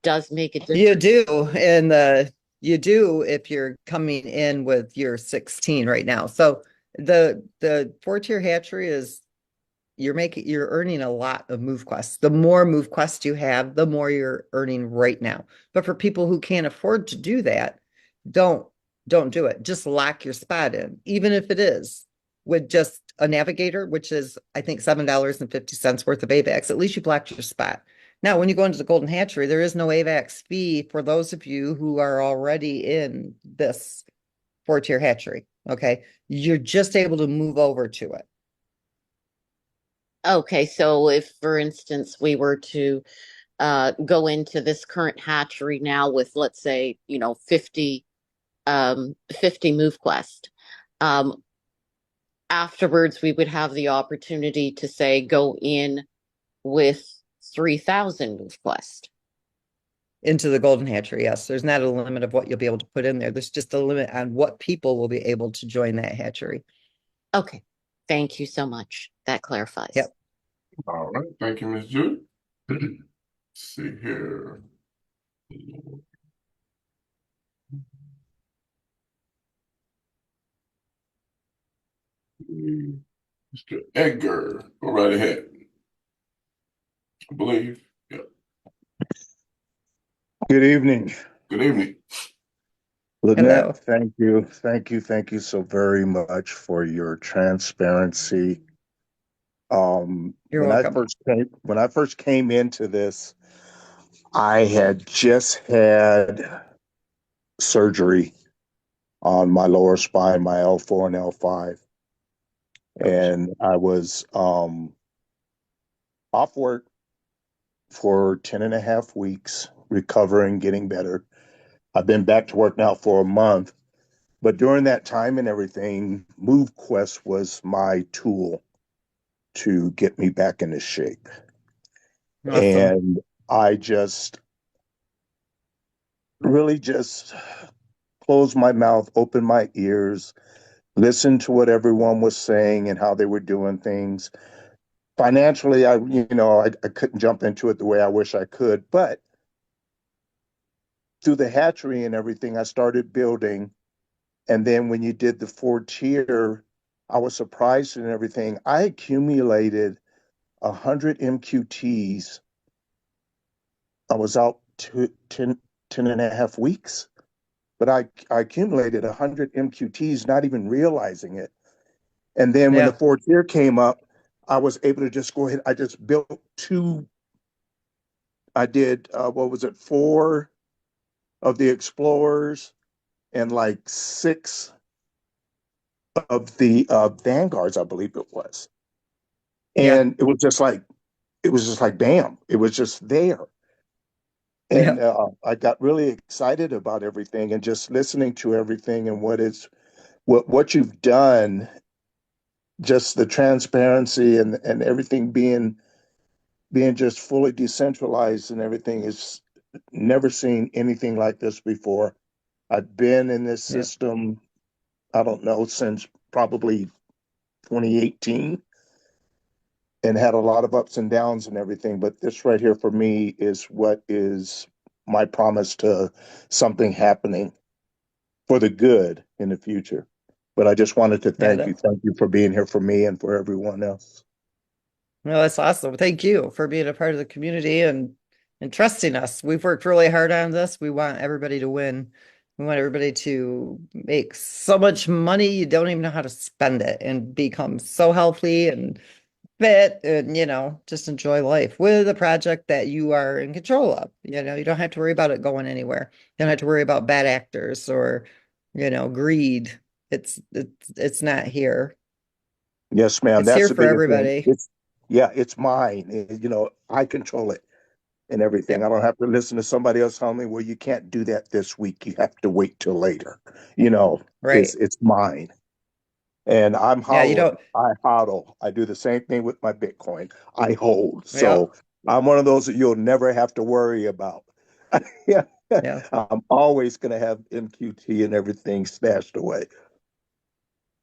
[SPEAKER 3] does make a
[SPEAKER 1] You
[SPEAKER 3] difference.
[SPEAKER 1] do, and you do if you're coming in with your 16 right now. So the 4-tier hatchery is you're earning a lot of move quests. The more move quests you have, the more you're earning right now. But for people who can't afford to do that, don't don't do it. Just lock your spot in, even if it is with just a navigator, which is I think $7.50 worth of AVAX. At least you've locked your spot. Now, when you go into the Golden Hatchery, there is no AVAX fee for those of you who are already in this 4-tier hatchery. Okay. You're just able to move over to it.
[SPEAKER 3] Okay, so if, for instance, we were to go into this current hatchery now with, let's say, 50 move quest. Um, Afterwards, we would have the opportunity to say go in with 3,000 move quest.
[SPEAKER 1] Into the golden hatchery. Yes, there's not a limit of what you'll be able to put in there. There's just a limit on what people will be able to join that hatchery.
[SPEAKER 3] Okay. Thank you so much. That clarifies.
[SPEAKER 1] Yep.
[SPEAKER 2] All right, thank you, Ms. Judy. Let's see here. Mr. Edgar, go right ahead. I believe. Yeah.
[SPEAKER 4] Good evening,
[SPEAKER 2] Good evening.
[SPEAKER 1] Hello.
[SPEAKER 4] Lynette. Thank you. Thank you so very much for your transparency.
[SPEAKER 1] You're welcome.
[SPEAKER 4] When I first came into this, I had just had surgery on my lower spine, my L4 and L5,
[SPEAKER 1] Ouch.
[SPEAKER 4] and I was off work for 10 and a half weeks, recovering, getting better. I've been back to work now for a month. But during that time and everything, Movequest was my tool to get me back into shape.
[SPEAKER 1] Awesome.
[SPEAKER 4] And I just really just closed my mouth, opened my ears, listened to what everyone was saying and how they were doing things. Financially, I couldn't jump into it the way I wish I could, but through the hatchery and everything, I started building. And then when you did the 4 tier, I was surprised and everything. I accumulated 100 MQTs. I was out 10 and a half weeks, but I accumulated 100 MQTs, not even realizing it. And then when the
[SPEAKER 1] Yeah.
[SPEAKER 4] 4 tier came up, I was able to just go ahead. I just built two. I did, what was it, four of the Explorers and like six of the Vanguards, I believe it was.
[SPEAKER 1] Yeah.
[SPEAKER 4] And it was just like, bam, it was just there.
[SPEAKER 1] Yeah.
[SPEAKER 4] And I got really excited about everything and just listening to everything and what you've done, just the transparency and everything being just fully decentralized and everything is never seen anything like this before. I've been in this
[SPEAKER 1] Yeah.
[SPEAKER 4] system, I don't know, since probably 2018 and had a lot of ups and downs and everything. But this right here for me is what is my promise to something happening for the good in the future. But I just wanted to
[SPEAKER 1] Yeah.
[SPEAKER 4] thank you. Thank you for being here for me and for everyone else.
[SPEAKER 1] No, that's awesome. Thank you for being a part of the community and trusting us. We've worked really hard on this. We want everybody to win. We want everybody to make so much money you don't even know how to spend it and become so healthy and fit and just enjoy life with a project that you are in control of. You don't have to worry about it going anywhere. You don't have to worry about bad actors or greed. It's not here.
[SPEAKER 4] Yes, ma'am.
[SPEAKER 1] It's
[SPEAKER 4] That's
[SPEAKER 1] here
[SPEAKER 4] the
[SPEAKER 1] for
[SPEAKER 4] biggest thing.
[SPEAKER 1] everybody.
[SPEAKER 4] It's mine. I control it and everything. I
[SPEAKER 1] Yep.
[SPEAKER 4] don't have to listen to somebody else tell me, well, you can't do that this week. You have to wait till later. You know,
[SPEAKER 1] Right.
[SPEAKER 4] it's mine. And
[SPEAKER 1] Yeah, you don't.
[SPEAKER 4] I hodl. I do the same thing with my Bitcoin. I hold. So
[SPEAKER 1] Yep.
[SPEAKER 4] I'm one of those that you'll never have to worry about. Yeah.
[SPEAKER 1] Yeah.
[SPEAKER 4] I'm always going to have MQT and everything stashed away.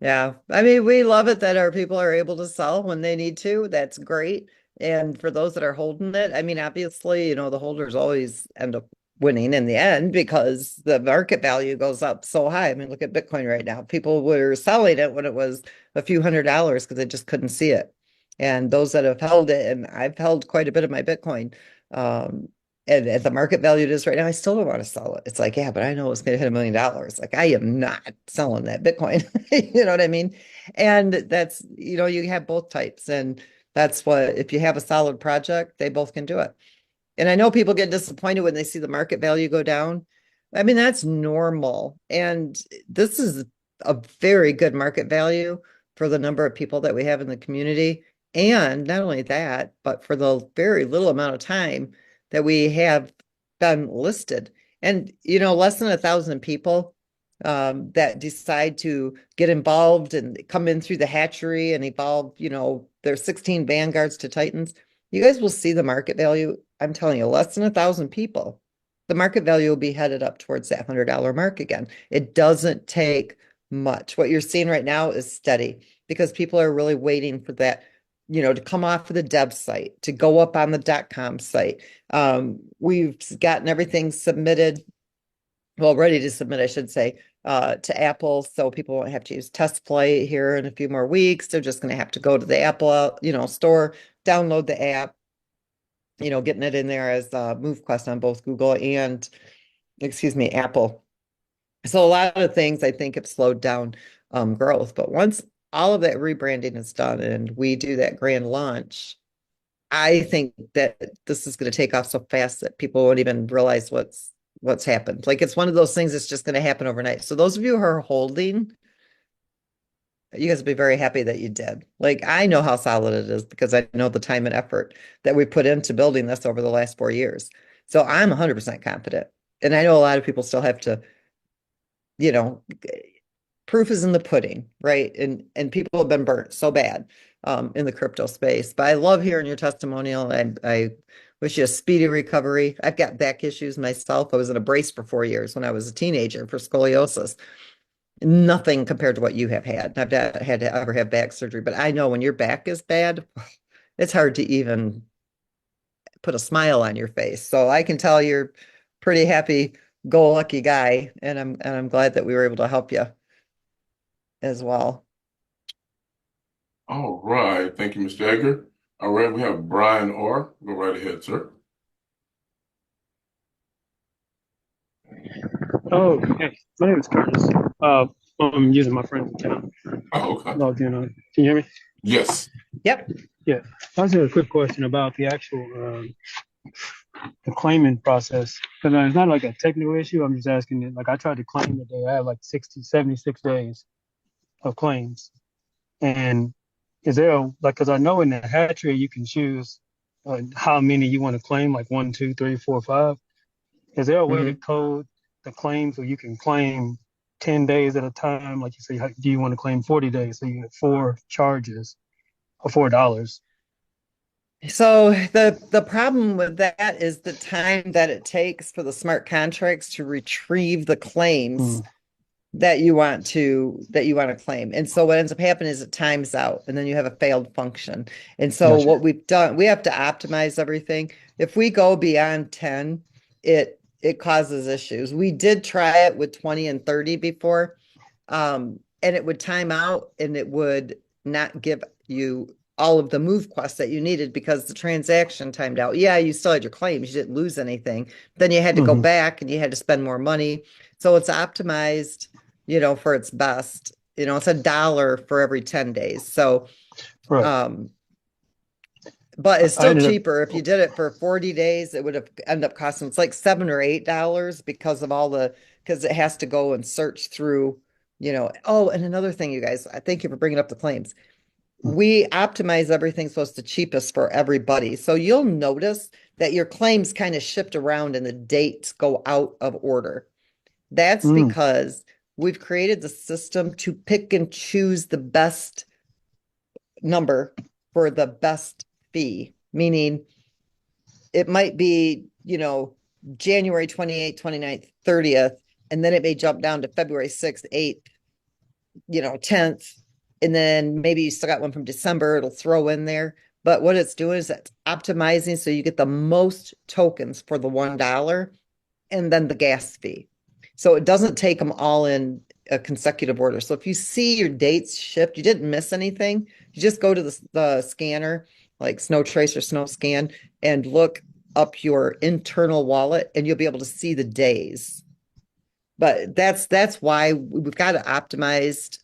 [SPEAKER 1] Yeah. I mean, we love it that our people are able to sell when they need to. That's great. And for those that are holding it, I mean, obviously, the holders always end up winning in the end because the market value goes up so high. I mean, look at Bitcoin right now. People were selling it when it was a few $100s because they just couldn't see it. And those that have held it, and I've held quite a bit of my Bitcoin, um, and at the market value it is right now, I still don't want to sell it. It's like, yeah, but I know it's going to hit $1 million. Like, I am not selling that Bitcoin. You know what I mean? And that's, you have both types. And that's what, if you have a solid project, they both can do it. And I know people get disappointed when they see the market value go down. I mean, that's normal. And this is a very good market value for the number of people that we have in the community. And not only that, but for the very little amount of time that we have been listed. And, less than 1,000 people that decide to get involved and come in through the hatchery and evolve, there's 16 vanguards to titans. You guys will see the market value. I'm telling you, less than 1,000 people. The market value will be headed up towards that $100 mark again. It doesn't take much. What you're seeing right now is steady. because people are really waiting for that, to come off of the dev site, to go up on the .com site. We've gotten everything submitted, well, ready to submit, I should say, to Apple, so people won't have to use test flight here in a few more weeks. They're just going to have to go to the Apple, store, download the app, getting it in there as Movequest on both Google and, excuse me, Apple. So a lot of things I think have slowed down growth. But once all of that rebranding is done and we do that grand launch, I think that this is going to take off so fast that people won't even realize what's happened. Like, it's one of those things that's just going to happen overnight. So those of you who are holding, you guys will be very happy that you did. Like, I know how solid it is because I know the time and effort that we put into building this over the last 4 years. So I'm 100% confident. And I know a lot of people still have to, proof is in the pudding, right? And people have been burnt so bad in the crypto space. But I love hearing your testimonial. I wish you a speedy recovery. I've got back issues myself. I was in a brace for 4 years when I was a teenager for scoliosis. Nothing compared to what you have had. I've not had to ever have back surgery, but I know when your back is bad, it's hard to even put a smile on your face. So I can tell you're pretty happy, go lucky guy, and I'm glad that we were able to help you as well.
[SPEAKER 2] All right. Thank you, Mr. Edgar. All right. We have Brian Orr. Go right ahead, sir.
[SPEAKER 5] Oh, hey, my name is Curtis. I'm using my friend's account.
[SPEAKER 2] Oh, okay.
[SPEAKER 5] Logged in on. Can you hear me?
[SPEAKER 2] Yes.
[SPEAKER 1] Yep.
[SPEAKER 5] Yeah. I just had a quick question about the actual the claiming process. Because it's not like a technical issue. I'm just asking it. Like, I tried to claim today. I have like 76 days of claims. And is there because I know in the hatchery you can choose how many you want to claim, like 1, 2, 3, 4, 5. Is there a way to code the claim so you can claim 10 days at a time? Like you say, do you want to claim 40 days? So you get 4 charges or $4.
[SPEAKER 1] So the problem with that is the time that it takes for the smart contracts to retrieve the claims that you want to claim. And so what ends up happening is it times out and then you have a failed function. And so
[SPEAKER 5] Gotcha.
[SPEAKER 1] what we've done, we have to optimize everything. If we go beyond 10, it causes issues. We did try it with 20 and 30 before, and it would time out and it would not give you all of the Movequest that you needed because the transaction timed out. Yeah, you still had your claims, you didn't lose anything. Then you had to go back and you had to spend more money. So it's optimized, for its best. It's $1 for every 10 days. So,
[SPEAKER 5] Right.
[SPEAKER 1] but it's
[SPEAKER 5] I
[SPEAKER 1] still
[SPEAKER 5] ended up-
[SPEAKER 1] cheaper. If you did it for 40 days, it would have ended up costing, it's like $7 or $8 because of because it has to go and search through, Oh, and another thing, you guys, I thank you for bringing up the claims. We optimize everything so it's the cheapest for everybody. So you'll notice that your claims kind of shift around and the dates go out of order. That's because we've created the system to pick and choose the best number for the best fee, meaning it might be, January 28th, 29th, 30th, and then it may jump down to February 6th, 8th, 10th. And then maybe you still got one from December, it'll throw in there. But what it's doing is it's optimizing so you get the most tokens for the $1 and then the gas fee. So it doesn't take them all in a consecutive order. So if you see your dates shift, you didn't miss anything. You just go to the scanner, like Snow Trace or Snow Scan, and look up your internal wallet and you'll be able to see the days. But that's why we've got it optimized,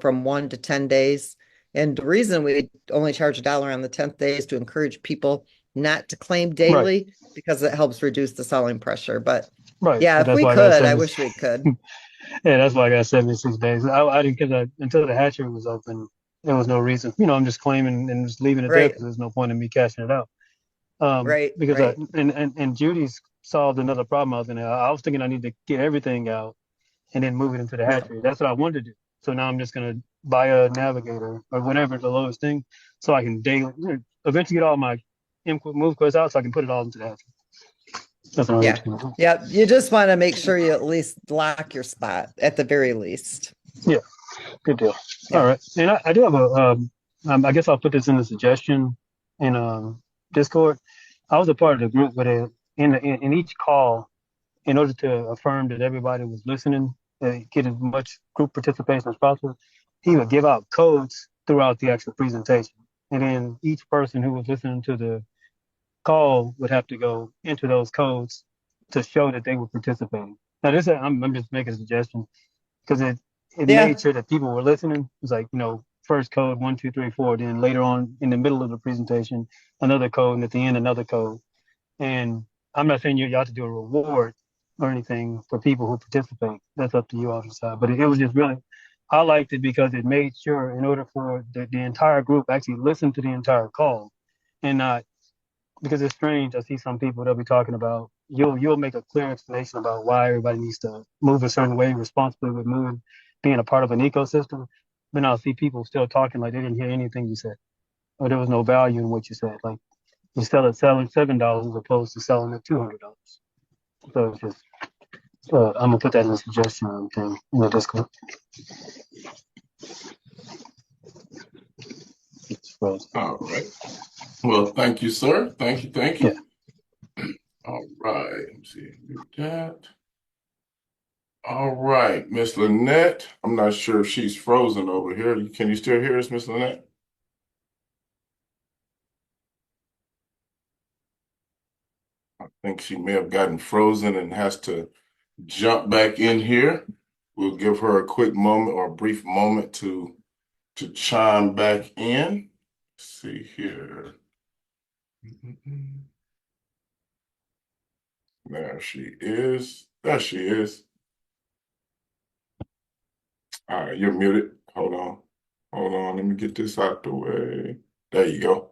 [SPEAKER 1] from 1 to 10 days. And the reason we only charge $1 on the 10th day is to encourage people not to claim daily because it helps reduce the selling pressure. But yeah, if we could, I wish we could.
[SPEAKER 5] Yeah, that's why I got 76 days. I didn't until the hatchery was open, there was no reason. I'm just claiming and just leaving it there because there's no point in me cashing it out. Because and Judy's solved another problem I was thinking I need to get everything out and then move it into the hatchery. That's what I wanted to do. So now I'm just gonna buy a navigator or whatever the lowest thing, so I can eventually get all my Movequest out, so I can put it all into the hatchery. That's what I'm
[SPEAKER 1] Yeah. You just want to make sure you at least lock your spot at the very least.
[SPEAKER 5] Yeah. Good deal.
[SPEAKER 1] Yeah.
[SPEAKER 5] All right. And I do have I guess I'll put this in the suggestion in Discord. I was a part of the group, but in each call, in order to affirm that everybody was listening, get as much group participation as possible, he would give out codes throughout the actual presentation. And then each person who was listening to the call would have to go into those codes to show that they were participating. Now, I'm just making a suggestion because it made
[SPEAKER 1] Yeah.
[SPEAKER 5] sure that people were listening. It was like, first code, 1, 2, 3, 4, then later on in the middle of the presentation, another code, and at the end, another code. And I'm not saying you ought to do a reward or anything for people who participate. That's up to you off the side. But it was just really, I liked it because it made sure in order for the entire group actually listen to the entire call and not, because it's strange. I see some people they'll be talking about, you'll make a clear explanation about why everybody needs to move a certain way responsibly with moving, being a part of an ecosystem. But I'll see people still talking like they didn't hear anything you said, or there was no value in what you said. Like you selling $7 as opposed to selling at $200. So it's just, I'm gonna put that in the suggestion thing in the Discord. It's frozen.
[SPEAKER 2] All right. Well, thank you, sir. Thank you. Thank
[SPEAKER 5] Yeah.
[SPEAKER 2] you. All right. Let me see. Do that. All right, Miss Lynette. I'm not sure if she's frozen over here. Can you still hear us, Miss Lynette? I think she may have gotten frozen and has to jump back in here. We'll give her a quick moment or a brief moment to chime back in. Let's see here. There she is. There she is. All right, you're muted. Hold on. Hold on. Let me get this out the way. There you go.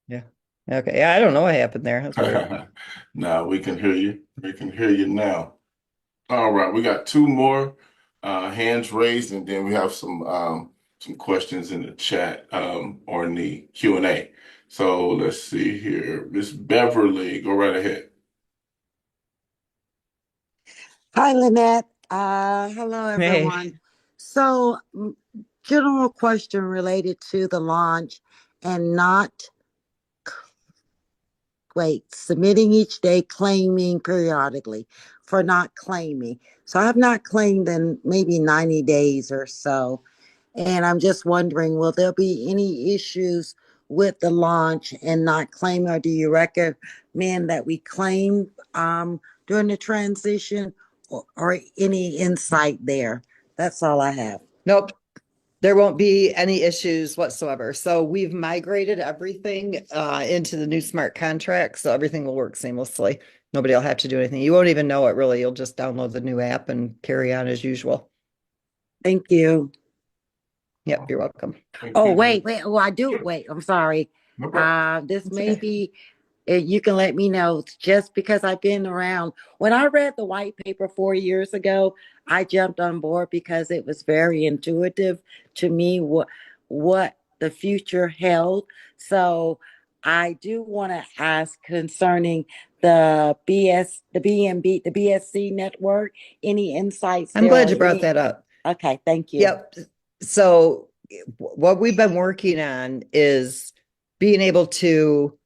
[SPEAKER 1] Yeah. Okay. Yeah, I don't know what happened there. That's weird.
[SPEAKER 2] Now we can hear you. We can hear you now. All right, we got two more hands raised, and then we have some questions in the chat or in the Q&A. So let's see here. Miss Beverly, go right ahead.
[SPEAKER 6] Hi, Lynette. Hello,
[SPEAKER 1] Hey.
[SPEAKER 6] everyone. So, general question related to the launch and not, submitting each day, claiming periodically for not claiming. So, I have not claimed in maybe 90 days or so. And I'm just wondering, will there be any issues with the launch and not claiming, or do you recommend that we claim during the transition, or any insight there? That's all I have.
[SPEAKER 1] Nope. There won't be any issues whatsoever. So we've migrated everything into the new smart contract. So everything will work seamlessly. Nobody will have to do anything. You won't even know it really. You'll just download the new app and carry on as usual.
[SPEAKER 6] Thank you.
[SPEAKER 1] Yep, you're welcome.
[SPEAKER 6] Oh, wait. Oh, I do.
[SPEAKER 2] Sure.
[SPEAKER 6] Wait, I'm sorry.
[SPEAKER 2] No problem.
[SPEAKER 6] This
[SPEAKER 1] That's
[SPEAKER 6] may
[SPEAKER 1] okay.
[SPEAKER 6] be, you can let me know, just because I've been around. When I read the white paper 4 years ago, I jumped on board because it was very intuitive to me what the future held. So I do want to ask concerning the BNB, the BSC network. Any insights
[SPEAKER 1] I'm
[SPEAKER 6] there,
[SPEAKER 1] glad
[SPEAKER 6] or
[SPEAKER 1] you brought
[SPEAKER 6] any?
[SPEAKER 1] that up.
[SPEAKER 6] Okay, thank you.
[SPEAKER 1] Yep. So what we've been working on is being able to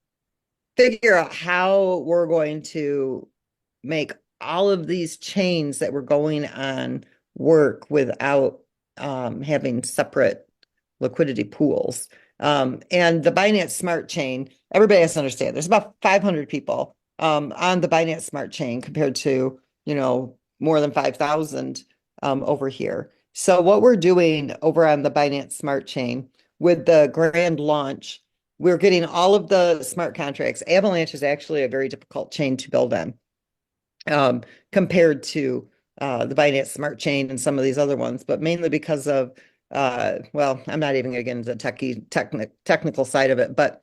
[SPEAKER 1] figure out how we're going to make all of these chains that we're going on work without having separate liquidity pools. And the Binance Smart Chain, everybody has to understand, there's about 500 people on the Binance Smart Chain compared to, more than 5,000 over here. So what we're doing over on the Binance Smart Chain with the grand launch, we're getting all of the smart contracts. Avalanche is actually a very difficult chain to build on compared to the Binance Smart Chain and some of these other ones, but mainly because of, well, I'm not even going to get into the technical side of it, but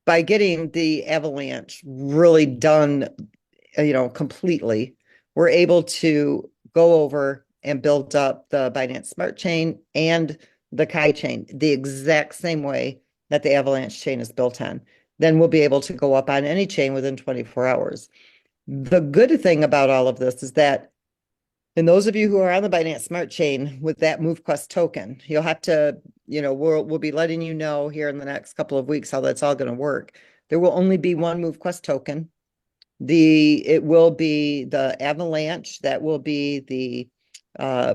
[SPEAKER 1] by getting the Avalanche really done, completely, we're able to go over and build up the Binance Smart Chain and the Kai chain the exact same way that the Avalanche chain is built on. Then we'll be able to go up on any chain within 24 hours. The good thing about all of this is that And those of you who are on the Binance Smart Chain with that Movequest token, you'll have to, we'll be letting you know here in the next couple of weeks how that's all going to work. There will only be one Movequest token. It will be the Avalanche. That will be the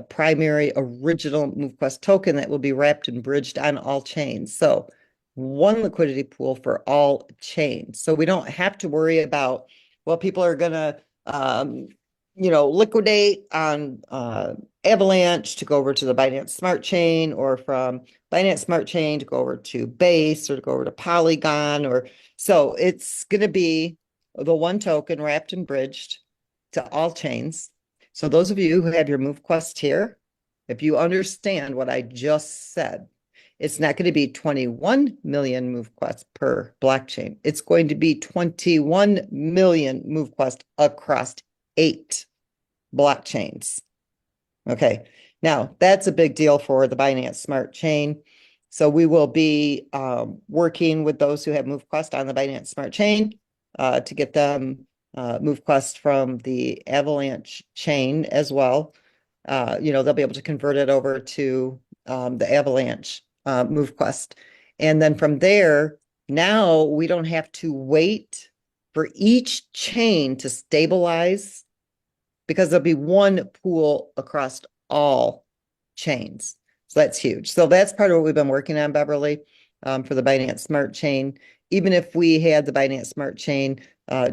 [SPEAKER 1] primary original Movequest token that will be wrapped and bridged on all chains. So one liquidity pool for all chains. So we don't have to worry about, well, people are going to, liquidate on Avalanche to go over to the Binance Smart Chain, or from Binance Smart Chain to go over to Base, or to go over to Polygon, so it's going to be the one token wrapped and bridged to all chains. So those of you who have your Movequest here, if you understand what I just said, it's not going to be 21 million Movequests per blockchain. It's going to be 21 million Movequests across 8 blockchains. Okay. Now that's a big deal for the Binance Smart Chain. So we will be working with those who have Movequest on the Binance Smart Chain to get them Movequest from the Avalanche chain as well. They'll be able to convert it over to the Avalanche Movequest. And then from there, now we don't have to wait for each chain to stabilize, because there'll be one pool across all chains. So that's huge. So that's part of what we've been working on, Beverly, for the Binance Smart Chain. Even if we had the Binance Smart Chain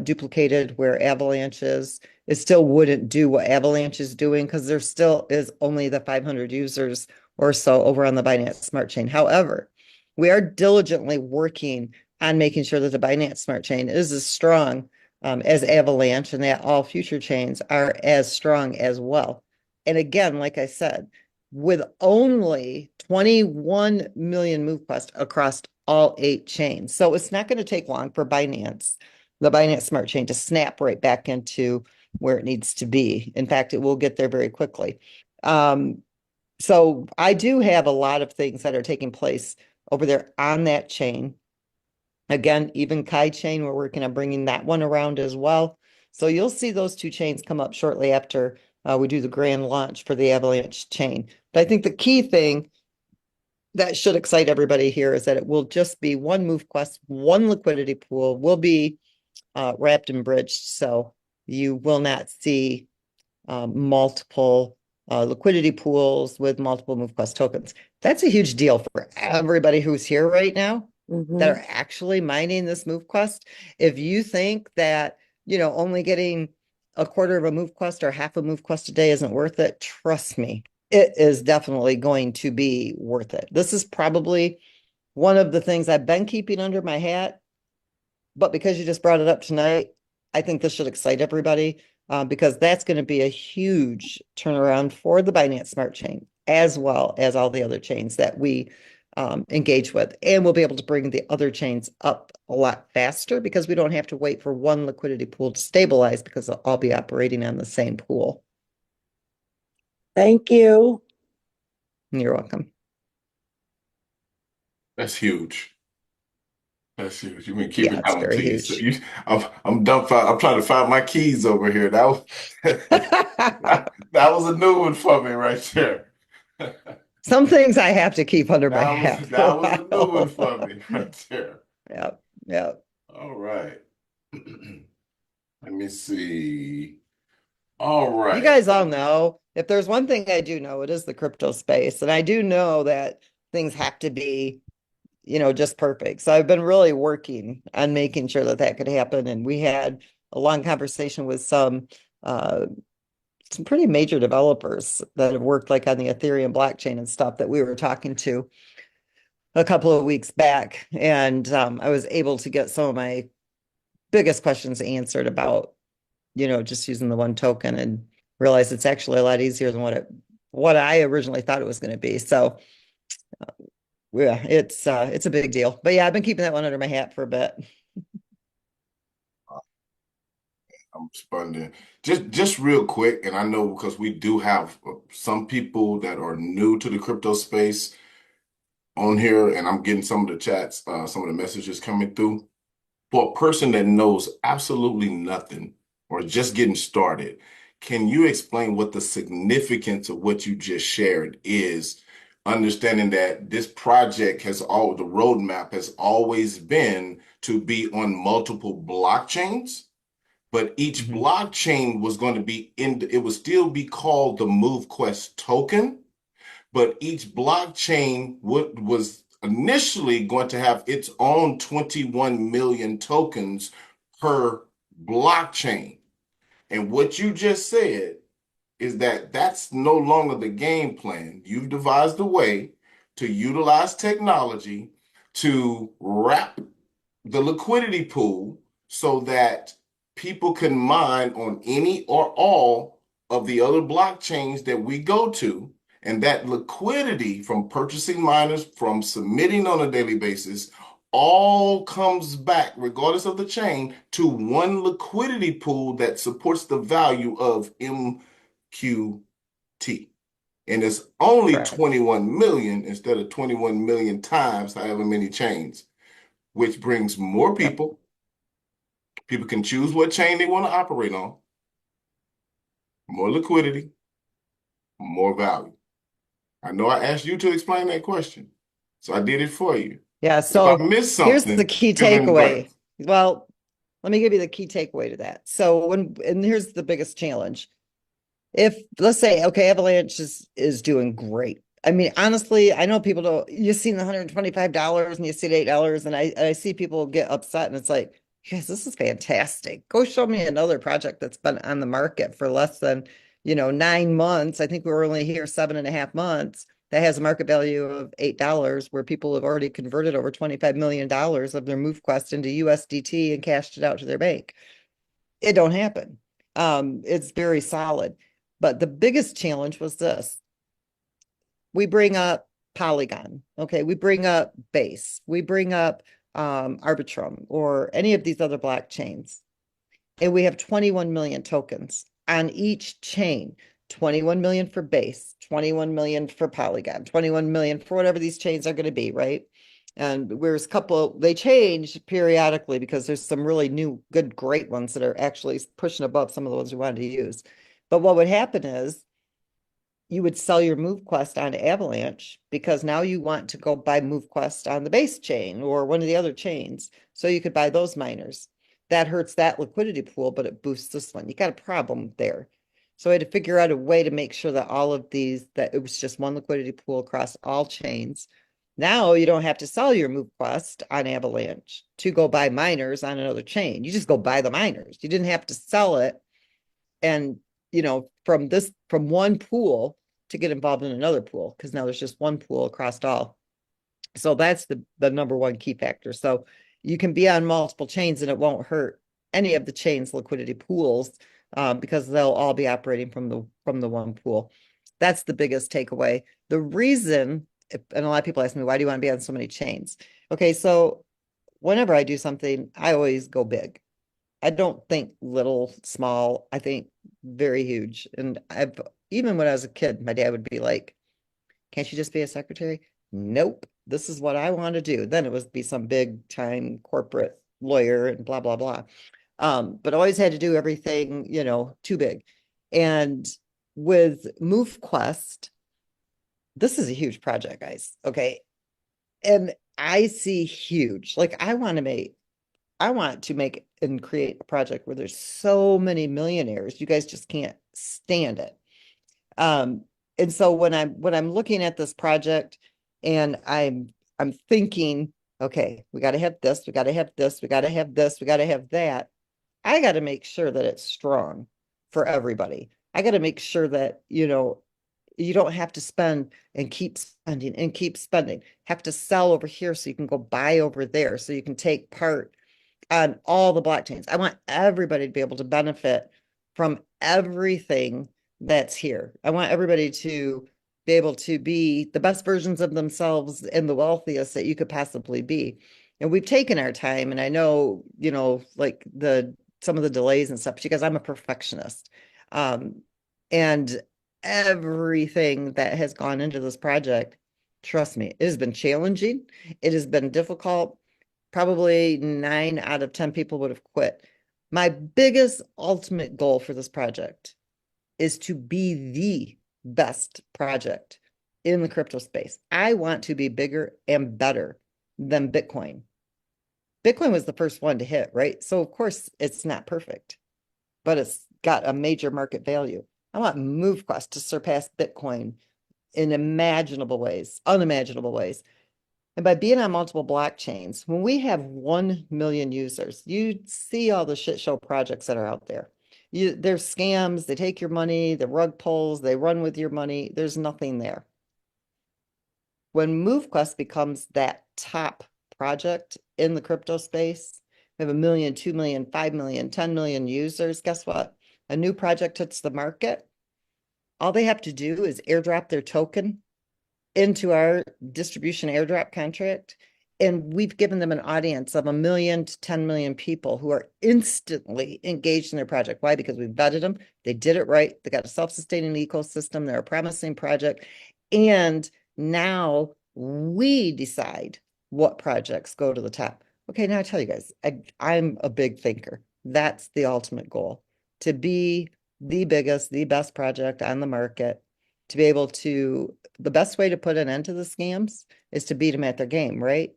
[SPEAKER 1] duplicated where Avalanche is, it still wouldn't do what Avalanche is doing, because there still is only the 500 users or so over on the Binance Smart Chain. However, we are diligently working on making sure that the Binance Smart Chain is as strong as Avalanche, and that all future chains are as strong as well. And again, like I said, with only 21 million Movequest across all 8 chains. So it's not going to take long for the Binance Smart Chain, to snap right back into where it needs to be. In fact, it will get there very quickly. So I do have a lot of things that are taking place over there on that chain. Again, even Kai chain, we're working on bringing that one around as well. So you'll see those 2 chains come up shortly after we do the grand launch for the Avalanche chain. But I think the key thing that should excite everybody here is that it will just be one Movequest, one liquidity pool will be wrapped and bridged. So you will not see multiple liquidity pools with multiple Movequest tokens. That's a huge deal for everybody who's here right now that are actually mining this Movequest. If you think that, only getting a quarter of a Movequest or half a Movequest a day isn't worth it, trust me, it is definitely going to be worth it. This is probably one of the things I've been keeping under my hat, but because you just brought it up tonight, I think this should excite everybody, because that's going to be a huge turnaround for the Binance Smart Chain, as well as all the other chains that we engage with. And we'll be able to bring the other chains up a lot faster, because we don't have to wait for one liquidity pool to stabilize, because they'll all be operating on the same pool.
[SPEAKER 6] Thank you.
[SPEAKER 1] You're welcome.
[SPEAKER 2] That's huge. That's huge. You mean keep
[SPEAKER 1] Yeah,
[SPEAKER 2] it
[SPEAKER 1] it's
[SPEAKER 2] down,
[SPEAKER 1] very
[SPEAKER 2] please.
[SPEAKER 1] huge.
[SPEAKER 2] I'm dumbfounded. I'm trying to find my keys over here. That was a new one for me right there.
[SPEAKER 1] Some things I have to keep under my
[SPEAKER 2] That was
[SPEAKER 1] hat for a
[SPEAKER 2] that was a new one for
[SPEAKER 1] while.
[SPEAKER 2] me right there.
[SPEAKER 1] Yep, yep.
[SPEAKER 2] All right. Let me see. All
[SPEAKER 1] You
[SPEAKER 2] right.
[SPEAKER 1] guys all know, if there's one thing I do know, it is the crypto space. And I do know that things have to be, just perfect. So I've been really working on making sure that that could happen. And we had a long conversation with some pretty major developers that have worked like on the Ethereum blockchain and stuff, that we were talking to a couple of weeks back. And I was able to get some of my biggest questions answered about, just using the one token, and realize it's actually a lot easier than what I originally thought it was going to be. So yeah, it's a big deal. But yeah, I've been keeping that one under my hat for a bit.
[SPEAKER 2] I'm responding just real quick, and I know because we do have some people that are new to the crypto space on here, and I'm getting some of the chats, some of the messages coming through. For a person that knows absolutely nothing or just getting started, Can you explain what the significance of what you just shared is, understanding that this project the roadmap has always been to be on multiple blockchains, but each
[SPEAKER 1] Mhm.
[SPEAKER 2] blockchain was going to be it would still be called the Movequest token, but each blockchain was initially going to have its own 21 million tokens per blockchain. And what you just said is that that's no longer the game plan. You've devised a way to utilize technology to wrap the liquidity pool so that people can mine on any or all of the other blockchains that we go to. And that liquidity from purchasing miners, from submitting on a daily basis, all comes back, regardless of the chain, to one liquidity pool that supports the value of MQT. And it's only
[SPEAKER 1] Correct.
[SPEAKER 2] 21 million instead of 21 million times however many chains, which brings more
[SPEAKER 1] Yep.
[SPEAKER 2] people. People can choose what chain they want to operate on, more liquidity, more value. I know I asked you to explain that question, so I did it for you.
[SPEAKER 1] Yeah.
[SPEAKER 2] If I
[SPEAKER 1] So
[SPEAKER 2] missed
[SPEAKER 1] here's the
[SPEAKER 2] something,
[SPEAKER 1] key
[SPEAKER 2] fill in the
[SPEAKER 1] takeaway.
[SPEAKER 2] blanks.
[SPEAKER 1] Well, let me give you the key takeaway to that. So and here's the biggest challenge. If let's say, okay, Avalanche is doing great. I mean, honestly, I know people don't, you've seen the $125 and you see the $8, and I see people get upset, and it's like, yes, this is fantastic. Go show me another project that's been on the market for less than, 9 months. I think we were only here 7.5 months. That has a market value of $8, where people have already converted over $25 million of their MoveQuest into USDT and cashed it out to their bank. It don't happen. It's very solid. But the biggest challenge was this. We bring up Polygon. Okay. We bring up Base. We bring up Arbitrum or any of these other blockchains. And we have 21 million tokens on each chain. 21 million for Base, 21 million for Polygon, 21 million for whatever these chains are going to be, right? And there's a couple, they change periodically because there's some really new, good, great ones that are actually pushing above some of the ones we wanted to use. But what would happen is you would sell your MoveQuest on Avalanche because now you want to go buy MoveQuest on the Base chain or one of the other chains. So you could buy those miners. That hurts that liquidity pool, but it boosts this one. You got a problem there. So I had to figure out a way to make sure that all of these, that it was just one liquidity pool across all chains. Now you don't have to sell your MoveQuest on Avalanche to go buy miners on another chain. You just go buy the miners. You didn't have to sell it and from one pool to get involved in another pool, because now there's just one pool across all. So that's the number one key factor. So you can be on multiple chains and it won't hurt any of the chains liquidity pools, because they'll all be operating from the one pool. That's the biggest takeaway. The reason, and a lot of people ask me, why do you want to be on so many chains? Okay, so whenever I do something, I always go big. I don't think little, small. I think very huge. And even when I was a kid, my dad would be like, "Can't you just be a secretary?" Nope. This is what I want to do. Then it would be some big time corporate lawyer and blah, blah, blah. But always had to do everything, too big. And with MoveQuest, this is a huge project, guys. Okay. And I see huge. Like I want to make and create a project where there's so many millionaires. You guys just can't stand it. Um, and so when I'm looking at this project and I'm thinking, okay, we got to have this, we got to have this, we got to have this, we got to have that. I got to make sure that it's strong for everybody. I got to make sure that, you don't have to spend and keep spending and keep spending. Have to sell over here so you can go buy over there so you can take part on all the blockchains. I want everybody to be able to benefit from everything that's here. I want everybody to be able to be the best versions of themselves and the wealthiest that you could possibly be. And we've taken our time, and I know, like some of the delays and stuff, because I'm a perfectionist. And everything that has gone into this project, trust me, it has been challenging. It has been difficult. Probably 9 out of 10 people would have quit. My biggest ultimate goal for this project is to be the best project in the crypto space. I want to be bigger and better than Bitcoin. Bitcoin was the first one to hit, right? So of course it's not perfect, but it's got a major market value. I want Movequest to surpass Bitcoin in unimaginable ways. And by being on multiple blockchains, when we have 1 million users, you see all the shit show projects that are out there. There's scams, they take your money, the rug pulls, they run with your money. There's nothing there. When Movequest becomes that top project in the crypto space, we have 1 million, 2 million, 5 million, 10 million users. Guess what? A new project hits the market. All they have to do is airdrop their token into our distribution airdrop contract. And we've given them an audience of 1 million to 10 million people who are instantly engaged in their project. Why? Because we vetted them. They did it right. They got a self-sustaining ecosystem. They're a promising project. And now we decide what projects go to the top. Okay, now I tell you guys, I'm a big thinker. That's the ultimate goal, to be the biggest, the best project on the market, to be able to, the best way to put an end to the scams is to beat them at their game, right?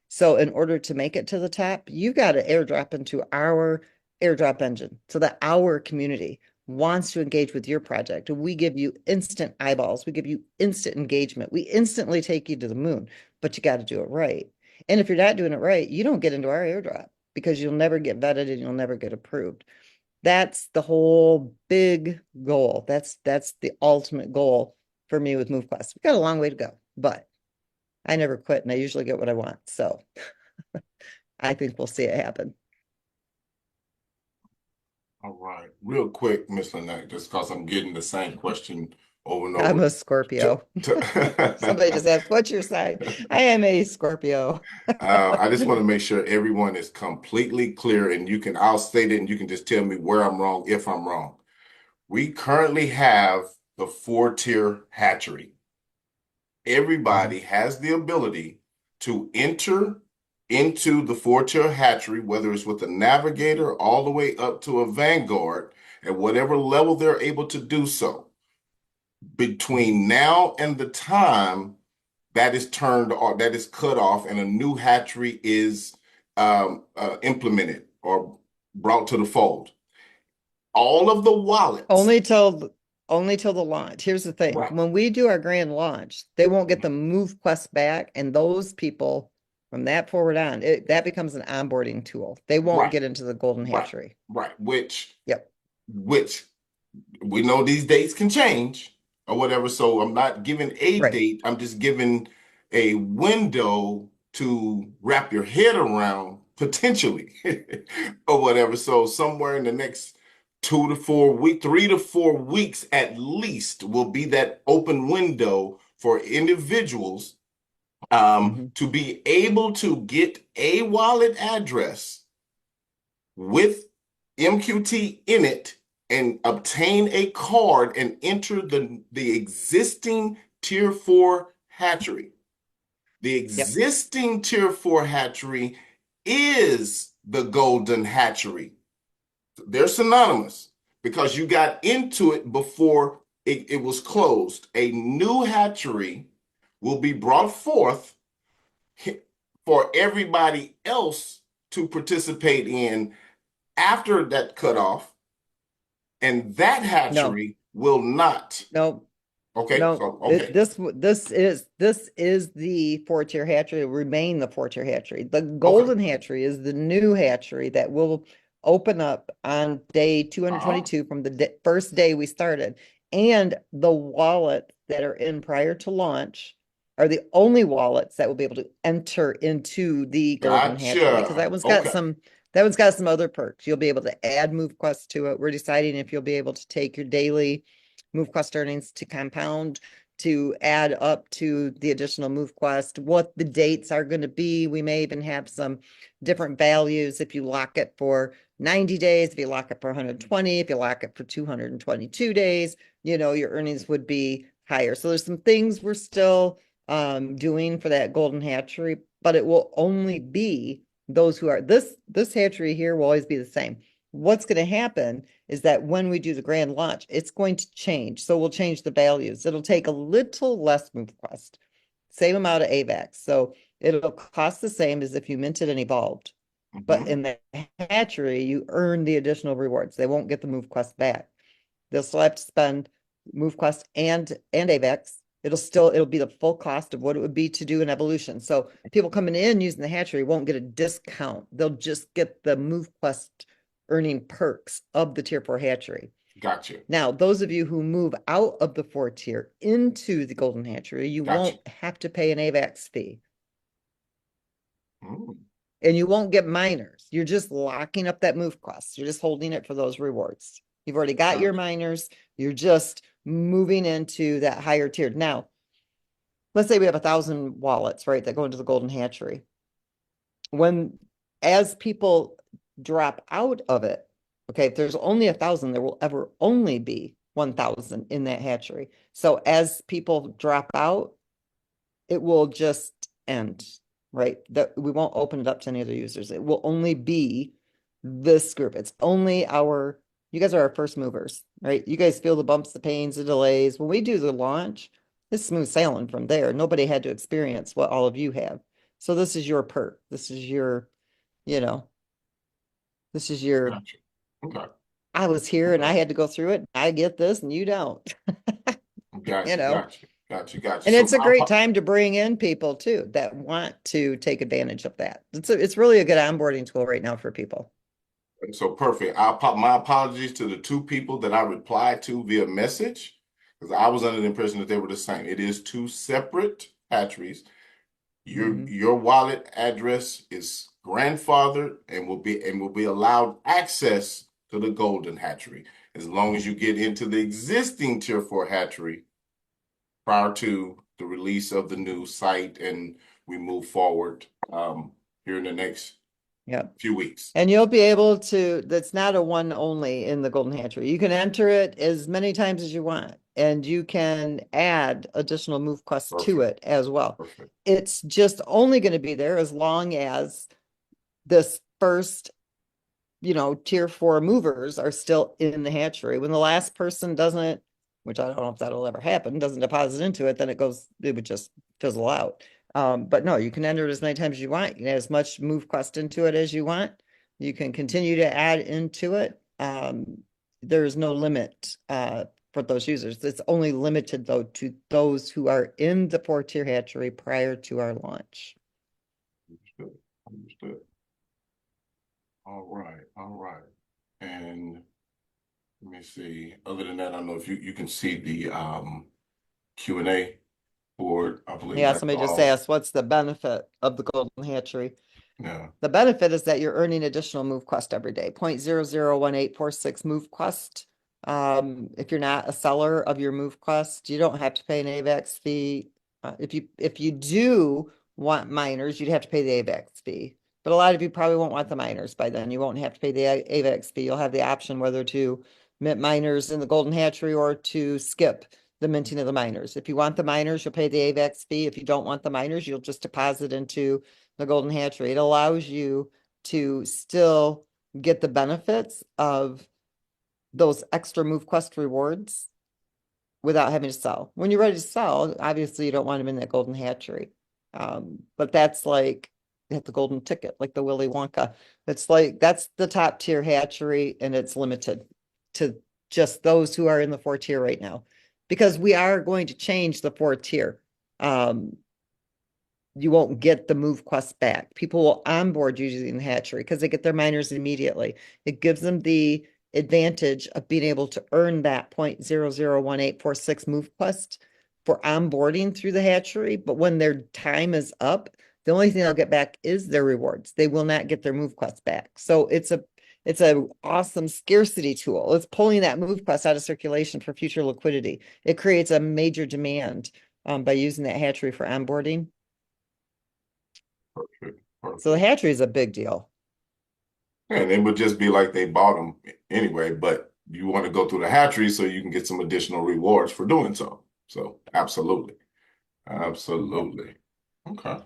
[SPEAKER 1] So in order to make it to the top, you got to airdrop into our airdrop engine so that our community wants to engage with your project. We give you instant eyeballs. We give you instant engagement. We instantly take you to the moon, but you got to do it right. And if you're not doing it right, you don't get into our airdrop because you'll never get vetted and you'll never get approved. That's the whole big goal. That's the ultimate goal for me with Movequest. We've got a long way to go, but I never quit and I usually get what I want. So I think we'll see it happen.
[SPEAKER 2] All right. Real quick, Miss Lynette, just because I'm getting the same question over and
[SPEAKER 1] I'm
[SPEAKER 2] over.
[SPEAKER 1] a Scorpio. Somebody just asked, what's your sign? I am a Scorpio.
[SPEAKER 2] I just want to make sure everyone is completely clear, and I'll state it and you can just tell me where I'm wrong if I'm wrong. We currently have the 4-tier hatchery. Everybody has the ability to enter into the 4-tier hatchery, whether it's with a navigator all the way up to a vanguard, at whatever level they're able to do so. Between now and the time that is turned off, that is cut off, and a new hatchery is implemented or brought to the fold. All of the wallets.
[SPEAKER 1] Only till the launch. Here's the thing.
[SPEAKER 2] Right.
[SPEAKER 1] When we do our grand launch, they won't get the Movequest back. And those people from that forward on, that becomes an onboarding tool. They won't
[SPEAKER 2] Right.
[SPEAKER 1] get into the golden
[SPEAKER 2] Right.
[SPEAKER 1] hatchery.
[SPEAKER 2] Right. Which we know these dates can change or whatever. So I'm not giving a
[SPEAKER 1] Right.
[SPEAKER 2] date. I'm just giving a window to wrap your head around potentially or whatever. So somewhere in the next 2 to 4 weeks, 3 to 4 weeks at least will be that open window for individuals to be able to get a wallet address with MQT in it and obtain a card and enter the existing Tier 4 hatchery. The existing Tier 4 hatchery is the golden hatchery. They're synonymous because you got into it before it was closed. A new hatchery will be brought forth for everybody else to participate in after that cutoff, and that hatchery will not.
[SPEAKER 1] No.
[SPEAKER 2] Okay.
[SPEAKER 1] No,
[SPEAKER 2] So, okay.
[SPEAKER 1] this is the 4-tier hatchery. It will remain the 4-tier hatchery. The golden hatchery is the new hatchery that will open up on day 222 from the first day we started. And the wallets that are in prior to launch are the only wallets that will be able to enter into the golden hatchery, because that one's got some other perks. You'll be able to add Movequest to it. We're deciding if you'll be able to take your daily Movequest earnings to compound, to add up to the additional Movequest, what the dates are going to be. We may even have some different values if you lock it for 90 days, if you lock it for 120, if you lock it for 222 days, your earnings would be higher. So there's some things we're still doing for that golden hatchery, but it will only be those who are this hatchery here will always be the same. what's going to happen is that when we do the grand launch, it's going to change. So we'll change the values. It'll take a little less Movequest, same amount of AVAX. So it'll cost the same as if you minted and evolved. But in the hatchery, you earn the additional rewards. They won't get the Movequest back. They'll still have to spend Movequest and AVAX. It'll be the full cost of what it would be to do an evolution. So people coming in using the hatchery won't get a discount. They'll just get the Movequest earning perks of the tier 4 hatchery.
[SPEAKER 2] Gotcha.
[SPEAKER 1] Now, those of you who move out of the 4 tier into the golden hatchery, you won't have to pay an AVAX fee. And you won't get minors. You're just locking up that Movequest. You're just holding it for those rewards. You've already got your minors. You're just moving into that higher tier. Now, let's say we have 1,000 wallets, right, that go into the golden hatchery. As people drop out of it, okay, if there's only 1,000, there will ever only be 1,000 in that hatchery. So as people drop out, it will just end, right? That we won't open it up to any other users. It will only be this group. It's only you guys are our first movers, right? You guys feel the bumps, the pains, the delays. When we do the launch, it's smooth sailing from there. Nobody had to experience what all of you have. So this is your perk. This is your, this is your,
[SPEAKER 2] Gotcha. Okay.
[SPEAKER 1] I was here and I had to go through it. I get this and you don't.
[SPEAKER 2] Gotcha.
[SPEAKER 1] And it's a great time to bring in people too that want to take advantage of that. It's really a good onboarding tool right now for people.
[SPEAKER 2] So perfect. My apologies to the 2 people that I replied to via message, because I was under the impression that they were the same. It is 2 separate hatcheries. Your wallet address is grandfathered and will be allowed access to the golden hatchery as long as you get into the existing tier 4 hatchery prior to the release of the new site, and we move forward here in the next few weeks.
[SPEAKER 1] And you'll be able to, that's not a one only in the golden hatchery. You can enter it as many times as you want, and you can add additional Movequests to it as well.
[SPEAKER 2] Perfect.
[SPEAKER 1] It's just only going to be there as long as this first, tier 4 movers are still in the hatchery. When the last person doesn't, which I don't know if that'll ever happen, doesn't deposit into it, then it would just fizzle out. But no, you can enter it as many times as you want. You can add as much Movequest into it as you want. You can continue to add into it. There's no limit for those users. It's only limited though to those who are in the 4 tier hatchery prior to our launch.
[SPEAKER 2] Understood. All right. And let me see. Other than that, I don't know if you can see the Q&A board. I believe.
[SPEAKER 1] Yeah, somebody just asked, what's the benefit of the golden hatchery?
[SPEAKER 2] Yeah.
[SPEAKER 1] The benefit is that you're earning additional Movequest every day, 0.001846 Movequest. If you're not a seller of your Movequest, you don't have to pay an AVAX fee. If you do want miners, you'd have to pay the AVAX fee. But a lot of you probably won't want the miners by then. You won't have to pay the AVAX fee. You'll have the option whether to mint miners in the golden hatchery or to skip the minting of the miners. If you want the miners, you'll pay the AVAX fee. If you don't want the miners, you'll just deposit into the golden hatchery. It allows you to still get the benefits of those extra Movequest rewards without having to sell. When you're ready to sell, obviously you don't want them in that golden hatchery. But that's like the golden ticket, like the Willy Wonka. It's like, that's the top tier hatchery, and it's limited to just those who are in the 4 tier right now, because we are going to change the 4 tier. You won't get the Movequest back. People will onboard using the hatchery because they get their miners immediately. It gives them the advantage of being able to earn that 0.001846 Movequest for onboarding through the hatchery. But when their time is up, the only thing they'll get back is their rewards. They will not get their Movequest back. So it's an awesome scarcity tool. It's pulling that Movequest out of circulation for future liquidity. It creates a major demand by using that hatchery for onboarding.
[SPEAKER 2] Perfect.
[SPEAKER 1] So the hatchery is a big deal.
[SPEAKER 2] And it would just be like they bought them anyway, but you want to go through the hatchery so you can get some additional rewards for doing so. So absolutely. Okay.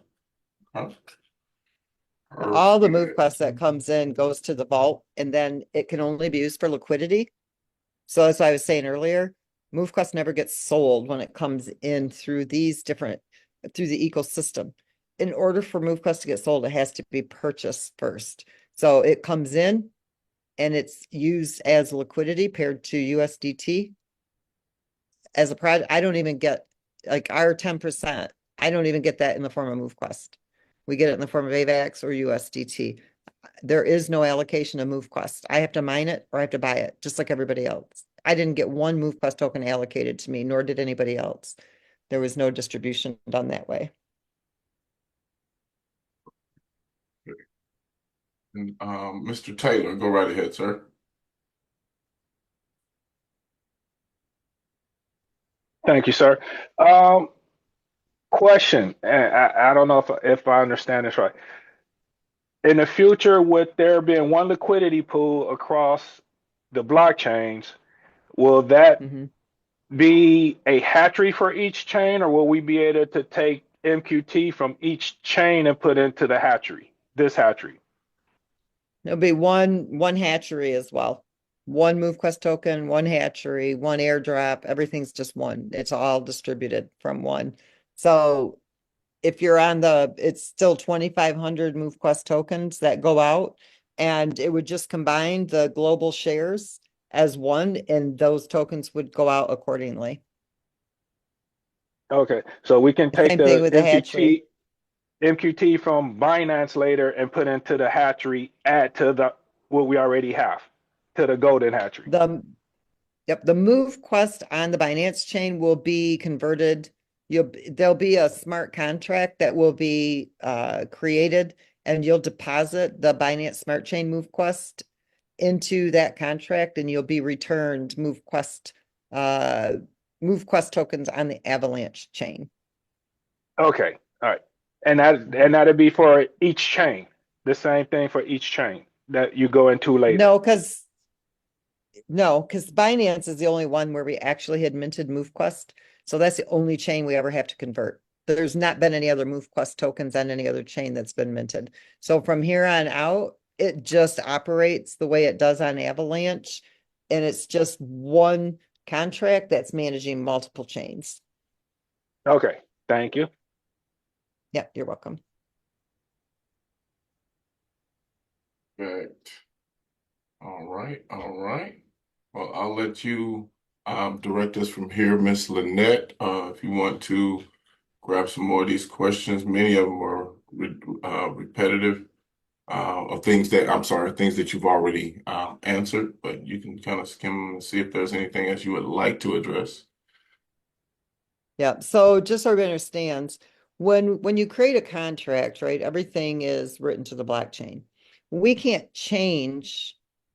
[SPEAKER 1] All the
[SPEAKER 2] Perfect.
[SPEAKER 1] Movequest that comes in goes to the vault, and then it can only be used for liquidity. So that's what I was saying earlier. Movequest never gets sold when it comes in through these different, through the ecosystem. In order for Movequest to get sold, it has to be purchased first. So it comes in and it's used as liquidity paired to USDT as a product. I don't even get like our 10%. I don't even get that in the form of Movequest. We get it in the form of AVAX or USDT. There is no allocation of Movequest. I have to mine it or I have to buy it, just like everybody else. I didn't get one Movequest token allocated to me, nor did anybody else. There was no distribution done that way.
[SPEAKER 2] And, Mr. Taylor, go right ahead, sir.
[SPEAKER 7] Thank you, sir. Question, and I don't know if I understand this right. In the future, with there being one liquidity pool across the blockchains, will that
[SPEAKER 1] Mhm.
[SPEAKER 7] be a hatchery for each chain, or will we be able to take MQT from each chain and put into the hatchery, this hatchery?
[SPEAKER 1] There'll be one hatchery as well. One Movequest token, one hatchery, one airdrop. Everything's just one. It's all distributed from one. So if you're on it's still 2,500 Movequest tokens that go out, and it would just combine the global shares as one, and those tokens would go out accordingly.
[SPEAKER 7] Okay, so we can take
[SPEAKER 1] Same thing
[SPEAKER 7] the
[SPEAKER 1] with the hatchery.
[SPEAKER 7] MQT from Binance later and put into the hatchery, add to the what we already have to the golden hatchery.
[SPEAKER 1] Yep, the Movequest on the Binance chain will be converted. There'll be a smart contract that will be created, and you'll deposit the Binance Smart Chain Movequest into that contract, and you'll be returned Movequest tokens on the Avalanche chain.
[SPEAKER 7] Okay, all right, and that'd be for each chain. The same thing for each chain that you go into later.
[SPEAKER 1] No, because Binance is the only one where we actually had minted Movequest. So that's the only chain we ever have to convert. There's not been any other Movequest tokens on any other chain that's been minted. So from here on out, it just operates the way it does on Avalanche. And it's just one contract that's managing multiple chains.
[SPEAKER 7] Okay, thank you.
[SPEAKER 1] Yeah, you're welcome.
[SPEAKER 2] Good. All right, all right. Well, I'll let you direct us from here, Miss Lynette. If you want to grab some more of these questions, many of them are repetitive of things that, I'm sorry, things that you've already answered, but you can kind of skim and see if there's anything else you would like to address.
[SPEAKER 1] Yeah, so just so everybody understands, when you create a contract, right, everything is written to the blockchain. We can't change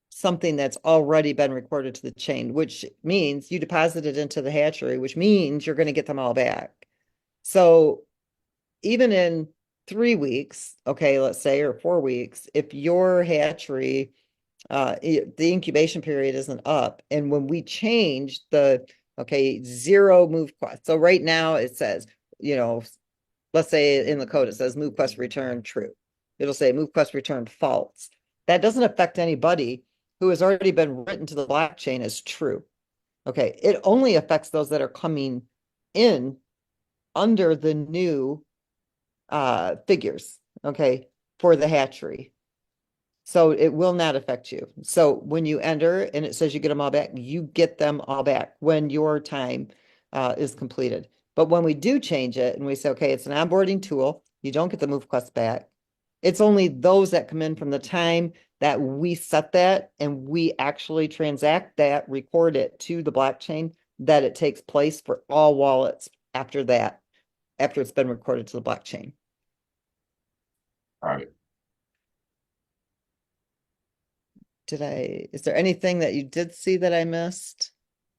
[SPEAKER 1] something that's already been recorded to the chain, which means you deposit it into the hatchery, which means you're going to get them all back. So even in 3 weeks, okay, let's say, or 4 weeks, if your hatchery, the incubation period isn't up, and when we change zero Movequest. So right now it says, let's say in the code it says Movequest return true. It'll say Movequest return false. That doesn't affect anybody who has already been written to the blockchain as true. Okay, it only affects those that are coming in under the new figures, okay, for the hatchery. So it will not affect you. So when you enter and it says you get them all back, you get them all back when your time is completed. But when we do change it and we say, okay, it's an onboarding tool, you don't get the Movequest back. It's only those that come in from the time that we set that and we actually transact that, record it to the blockchain, that it takes place for all wallets after that, after it's been recorded to the blockchain.
[SPEAKER 2] All right.
[SPEAKER 1] Is there anything that you did see that I missed?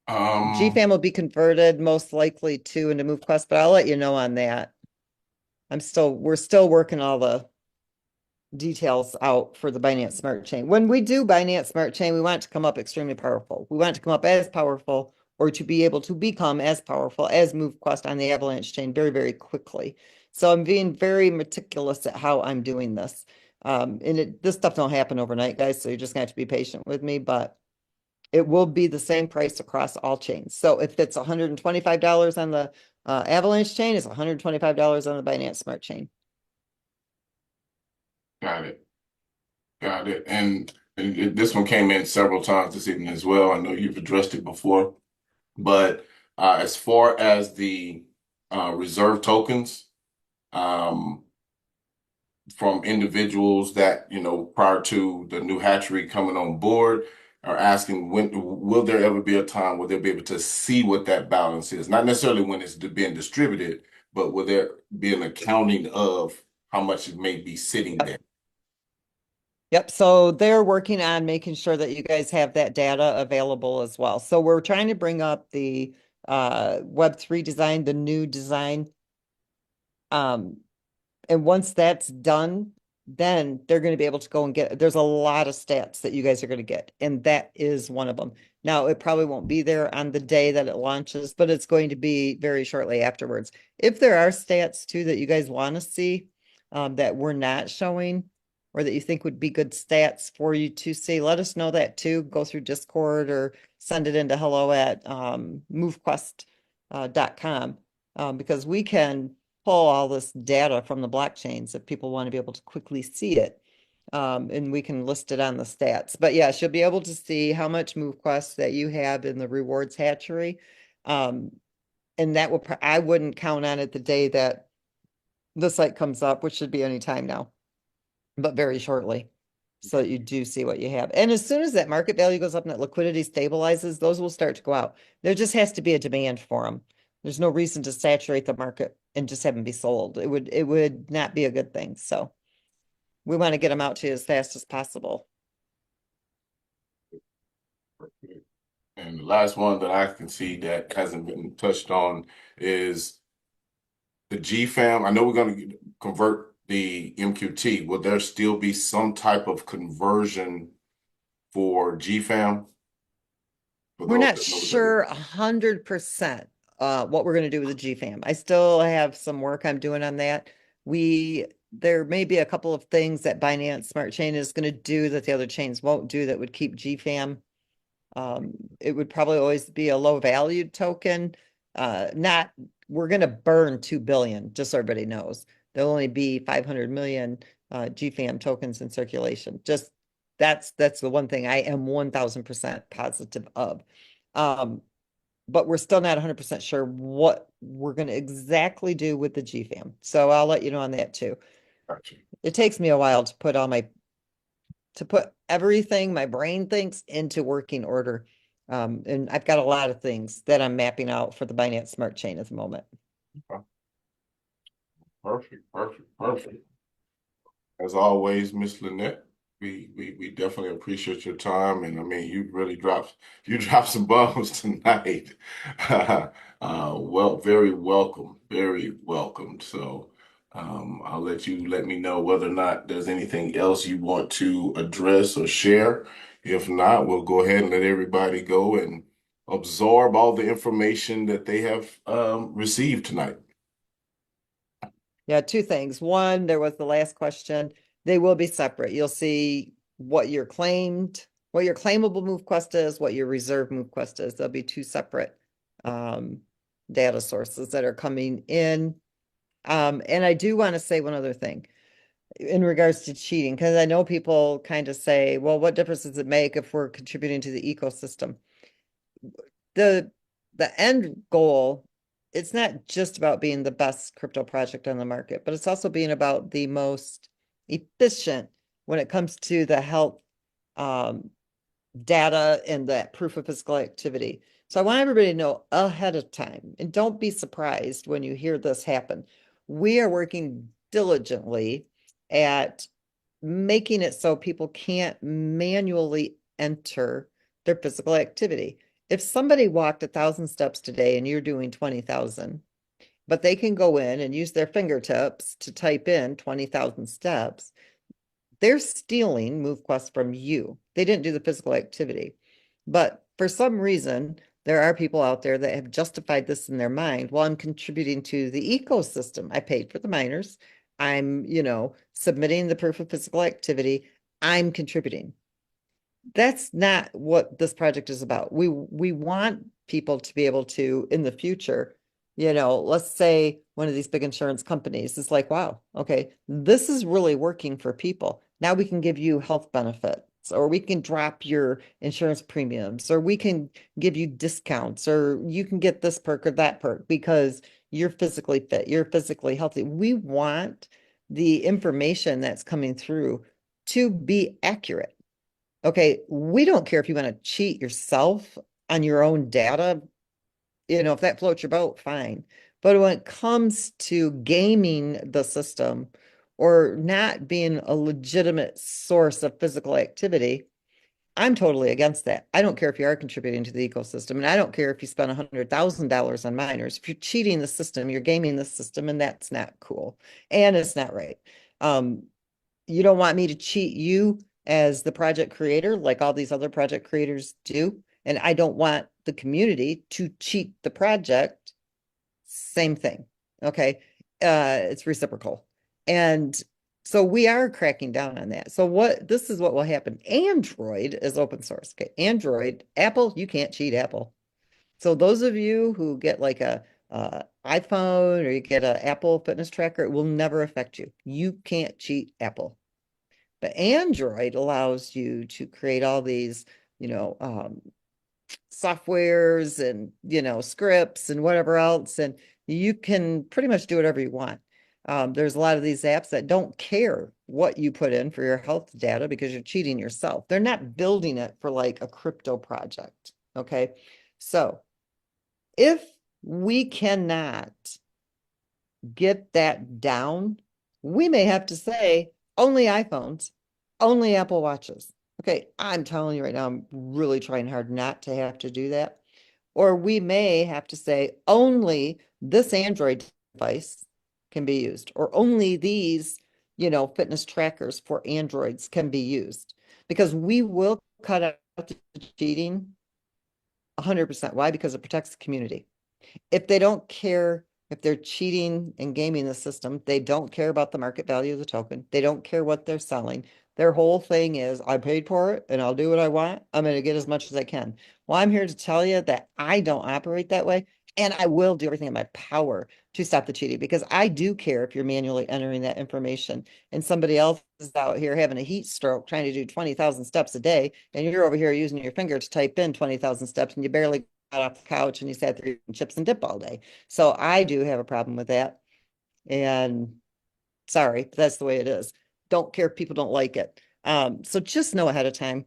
[SPEAKER 2] Um,
[SPEAKER 1] GFAM will be converted most likely to into Movequest, but I'll let you know on that. We're still working all the details out for the Binance Smart Chain. When we do Binance Smart Chain, we want it to come up extremely powerful. We want it to come up as powerful, or to be able to become as powerful as Movequest on the Avalanche chain very, very quickly. So I'm being very meticulous at how I'm doing this. This stuff don't happen overnight, guys, so you're just gonna have to be patient with me, but it will be the same price across all chains. So if it's $125 on the Avalanche chain, it's $125 on the Binance Smart chain.
[SPEAKER 2] Got it. Got it. And this one came in several times this evening as well. I know you've addressed it before, but as far as the reserve tokens, um, from individuals that, prior to the new hatchery coming on board are asking, when will there ever be a time where they'll be able to see what that balance is? Not necessarily when it's being distributed, but will there be an accounting of how much it may be sitting there?
[SPEAKER 1] Yep. So they're working on making sure that you guys have that data available as well. So we're trying to bring up the Web3 design, the new design. And once that's done, then they're going to be able to go and there's a lot of stats that you guys are going to get, and that is one of them. Now, it probably won't be there on the day that it launches, but it's going to be very shortly afterwards. If there are stats too that you guys want to see that we're not showing, or that you think would be good stats for you to see, let us know that too. Go through Discord or send it into hello at movequest.com because we can pull all this data from the blockchains if people want to be able to quickly see it. And we can list it on the stats. But yes, you'll be able to see how much Movequest that you have in the rewards hatchery. And that will, I wouldn't count on it the day that the site comes up, which should be any time now, but very shortly. So that you do see what you have. And as soon as that market value goes up and that liquidity stabilizes, those will start to go out. There just has to be a demand for them. There's no reason to saturate the market and just have them be sold. It would not be a good thing. So we want to get them out to you as fast as possible.
[SPEAKER 2] And the last one that I can see that hasn't been touched on is the GFAM. I know we're going to convert the MQT. Will there still be some type of conversion for GFAM?
[SPEAKER 1] We're not sure 100% what we're going to do with the GFAM. I still have some work I'm doing on that. There may be a couple of things that Binance Smart Chain is going to do that the other chains won't do that would keep GFAM. It would probably always be a low valued token. We're going to burn 2 billion, just so everybody knows. There'll only be 500 million GFAM tokens in circulation. Just that's the one thing I am 1000% positive of. But we're still not 100% sure what we're going to exactly do with the GFAM. So I'll let you know on that too.
[SPEAKER 2] Gotcha.
[SPEAKER 1] It takes me a while to put everything my brain thinks into working order. And I've got a lot of things that I'm mapping out for the Binance Smart Chain at the moment.
[SPEAKER 2] Perfect, perfect, perfect. As always, Miss Lynette, we definitely appreciate your time, and I mean, you dropped some bombs tonight. Well, very welcome, very welcome. So, I'll let you let me know whether or not there's anything else you want to address or share. If not, we'll go ahead and let everybody go and absorb all the information that they have received tonight.
[SPEAKER 1] Yeah, two things. One, there was the last question. They will be separate. You'll see what your claimable Movequest is, what your reserve Movequest is. There'll be two separate data sources that are coming in. And I do want to say one other thing in regards to cheating, because I know people kind of say, well, what difference does it make if we're contributing to the ecosystem? The end goal, it's not just about being the best crypto project on the market, but it's also being about the most efficient when it comes to the health data and that proof of physical activity. So I want everybody to know ahead of time, and don't be surprised when you hear this happen. We are working diligently at making it so people can't manually enter their physical activity. If somebody walked 1,000 steps today and you're doing 20,000, but they can go in and use their fingertips to type in 20,000 steps, they're stealing MoveQuest from you. They didn't do the physical activity. But for some reason, there are people out there that have justified this in their mind. Well, I'm contributing to the ecosystem. I paid for the miners. I'm, submitting the proof of physical activity, I'm contributing. That's not what this project is about. We want people to be able to, in the future, let's say one of these big insurance companies is like, wow, okay, this is really working for people. Now we can give you health benefits, or we can drop your insurance premiums, or we can give you discounts, or you can get this perk or that perk because you're physically fit, you're physically healthy. We want the information that's coming through to be accurate. Okay, we don't care if you want to cheat yourself on your own data, if that floats your boat, fine. But when it comes to gaming the system or not being a legitimate source of physical activity, I'm totally against that. I don't care if you are contributing to the ecosystem, and I don't care if you spend $100,000 on miners. If you're cheating the system, you're gaming the system, and that's not cool. And it's not right. You don't want me to cheat you as the project creator, like all these other project creators do. And I don't want the community to cheat the project. Same thing. Okay. It's reciprocal. And so we are cracking down on that. So this is what will happen. Android is open source. Okay. Android, Apple, you can't cheat Apple. So those of you who get like a iPhone or you get an Apple fitness tracker, it will never affect you. You can't cheat Apple. But Android allows you to create all these, softwares and, scripts and whatever else, and you can pretty much do whatever you want. There's a lot of these apps that don't care what you put in for your health data because you're cheating yourself. They're not building it for like a crypto project. Okay. So if we cannot get that down, we may have to say only iPhones, only Apple Watches. Okay, I'm telling you right now, I'm really trying hard not to have to do that. Or we may have to say only this Android device can be used, or only these, fitness trackers for Androids can be used, because we will cut out the cheating 100%. Why? Because it protects the community. If they don't care, if they're cheating and gaming the system, they don't care about the market value of the token. They don't care what they're selling. Their whole thing is, I paid for it and I'll do what I want. I'm going to get as much as I can. Well, I'm here to tell you that I don't operate that way. And I will do everything in my power to stop the cheating, because I do care if you're manually entering that information and somebody else is out here having a heat stroke trying to do 20,000 steps a day. And you're over here using your finger to type in 20,000 steps and you barely got off the couch and you sat there eating chips and dip all day. So I do have a problem with that. And sorry, that's the way it is. Don't care if people don't like it. So just know ahead of time,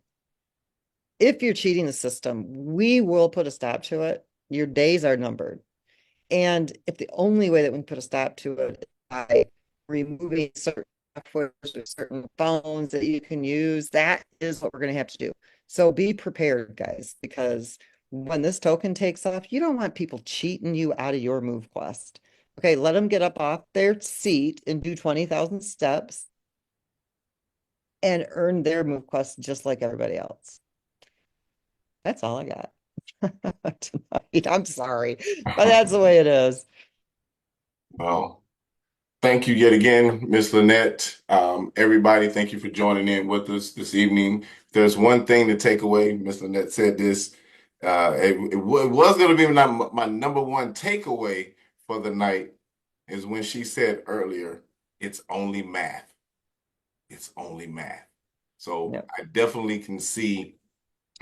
[SPEAKER 1] if you're cheating the system, we will put a stop to it. Your days are numbered. And if the only way that we can put a stop to it is by removing certain softwares or certain phones that you can use, that is what we're going to have to do. So be prepared, guys, because when this token takes off, you don't want people cheating you out of your Movequest. Okay, let them get up off their seat and do 20,000 steps and earn their Movequest just like everybody else. That's all I got tonight. I'm sorry, but that's the way it is.
[SPEAKER 2] Well, thank you yet again, Miss Lynette. Everybody, thank you for joining in with us this evening. If there's one thing to take away, Miss Lynette said this. It was going to be my number one takeaway for the night, is when she said earlier, it's only math. It's only math. So
[SPEAKER 1] Yep.
[SPEAKER 2] I definitely can see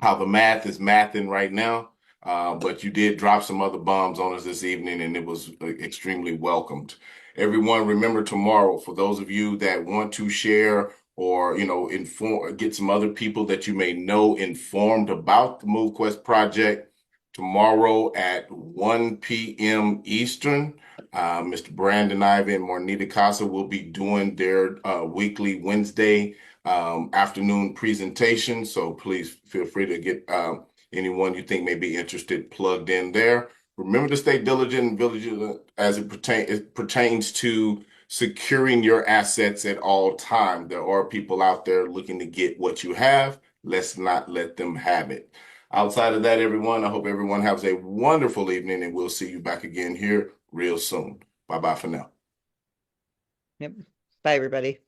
[SPEAKER 2] how the math is mathing right now. But you did drop some other bombs on us this evening, and it was extremely welcomed. Everyone, remember tomorrow, for those of you that want to share or inform, get some other people that you may know informed about the Movequest project, tomorrow at 1 p.m. Eastern. Mr. Brandon Ivy and Mornita Casa will be doing their weekly Wednesday afternoon presentation. So please feel free to get anyone you think may be interested plugged in there. Remember to stay diligent and vigilant as it pertains to securing your assets at all times. There are people out there looking to get what you have. Let's not let them have it. Outside of that, everyone, I hope everyone has a wonderful evening, and we'll see you back again here real soon. Bye-bye for now.
[SPEAKER 1] Yep. Bye, everybody.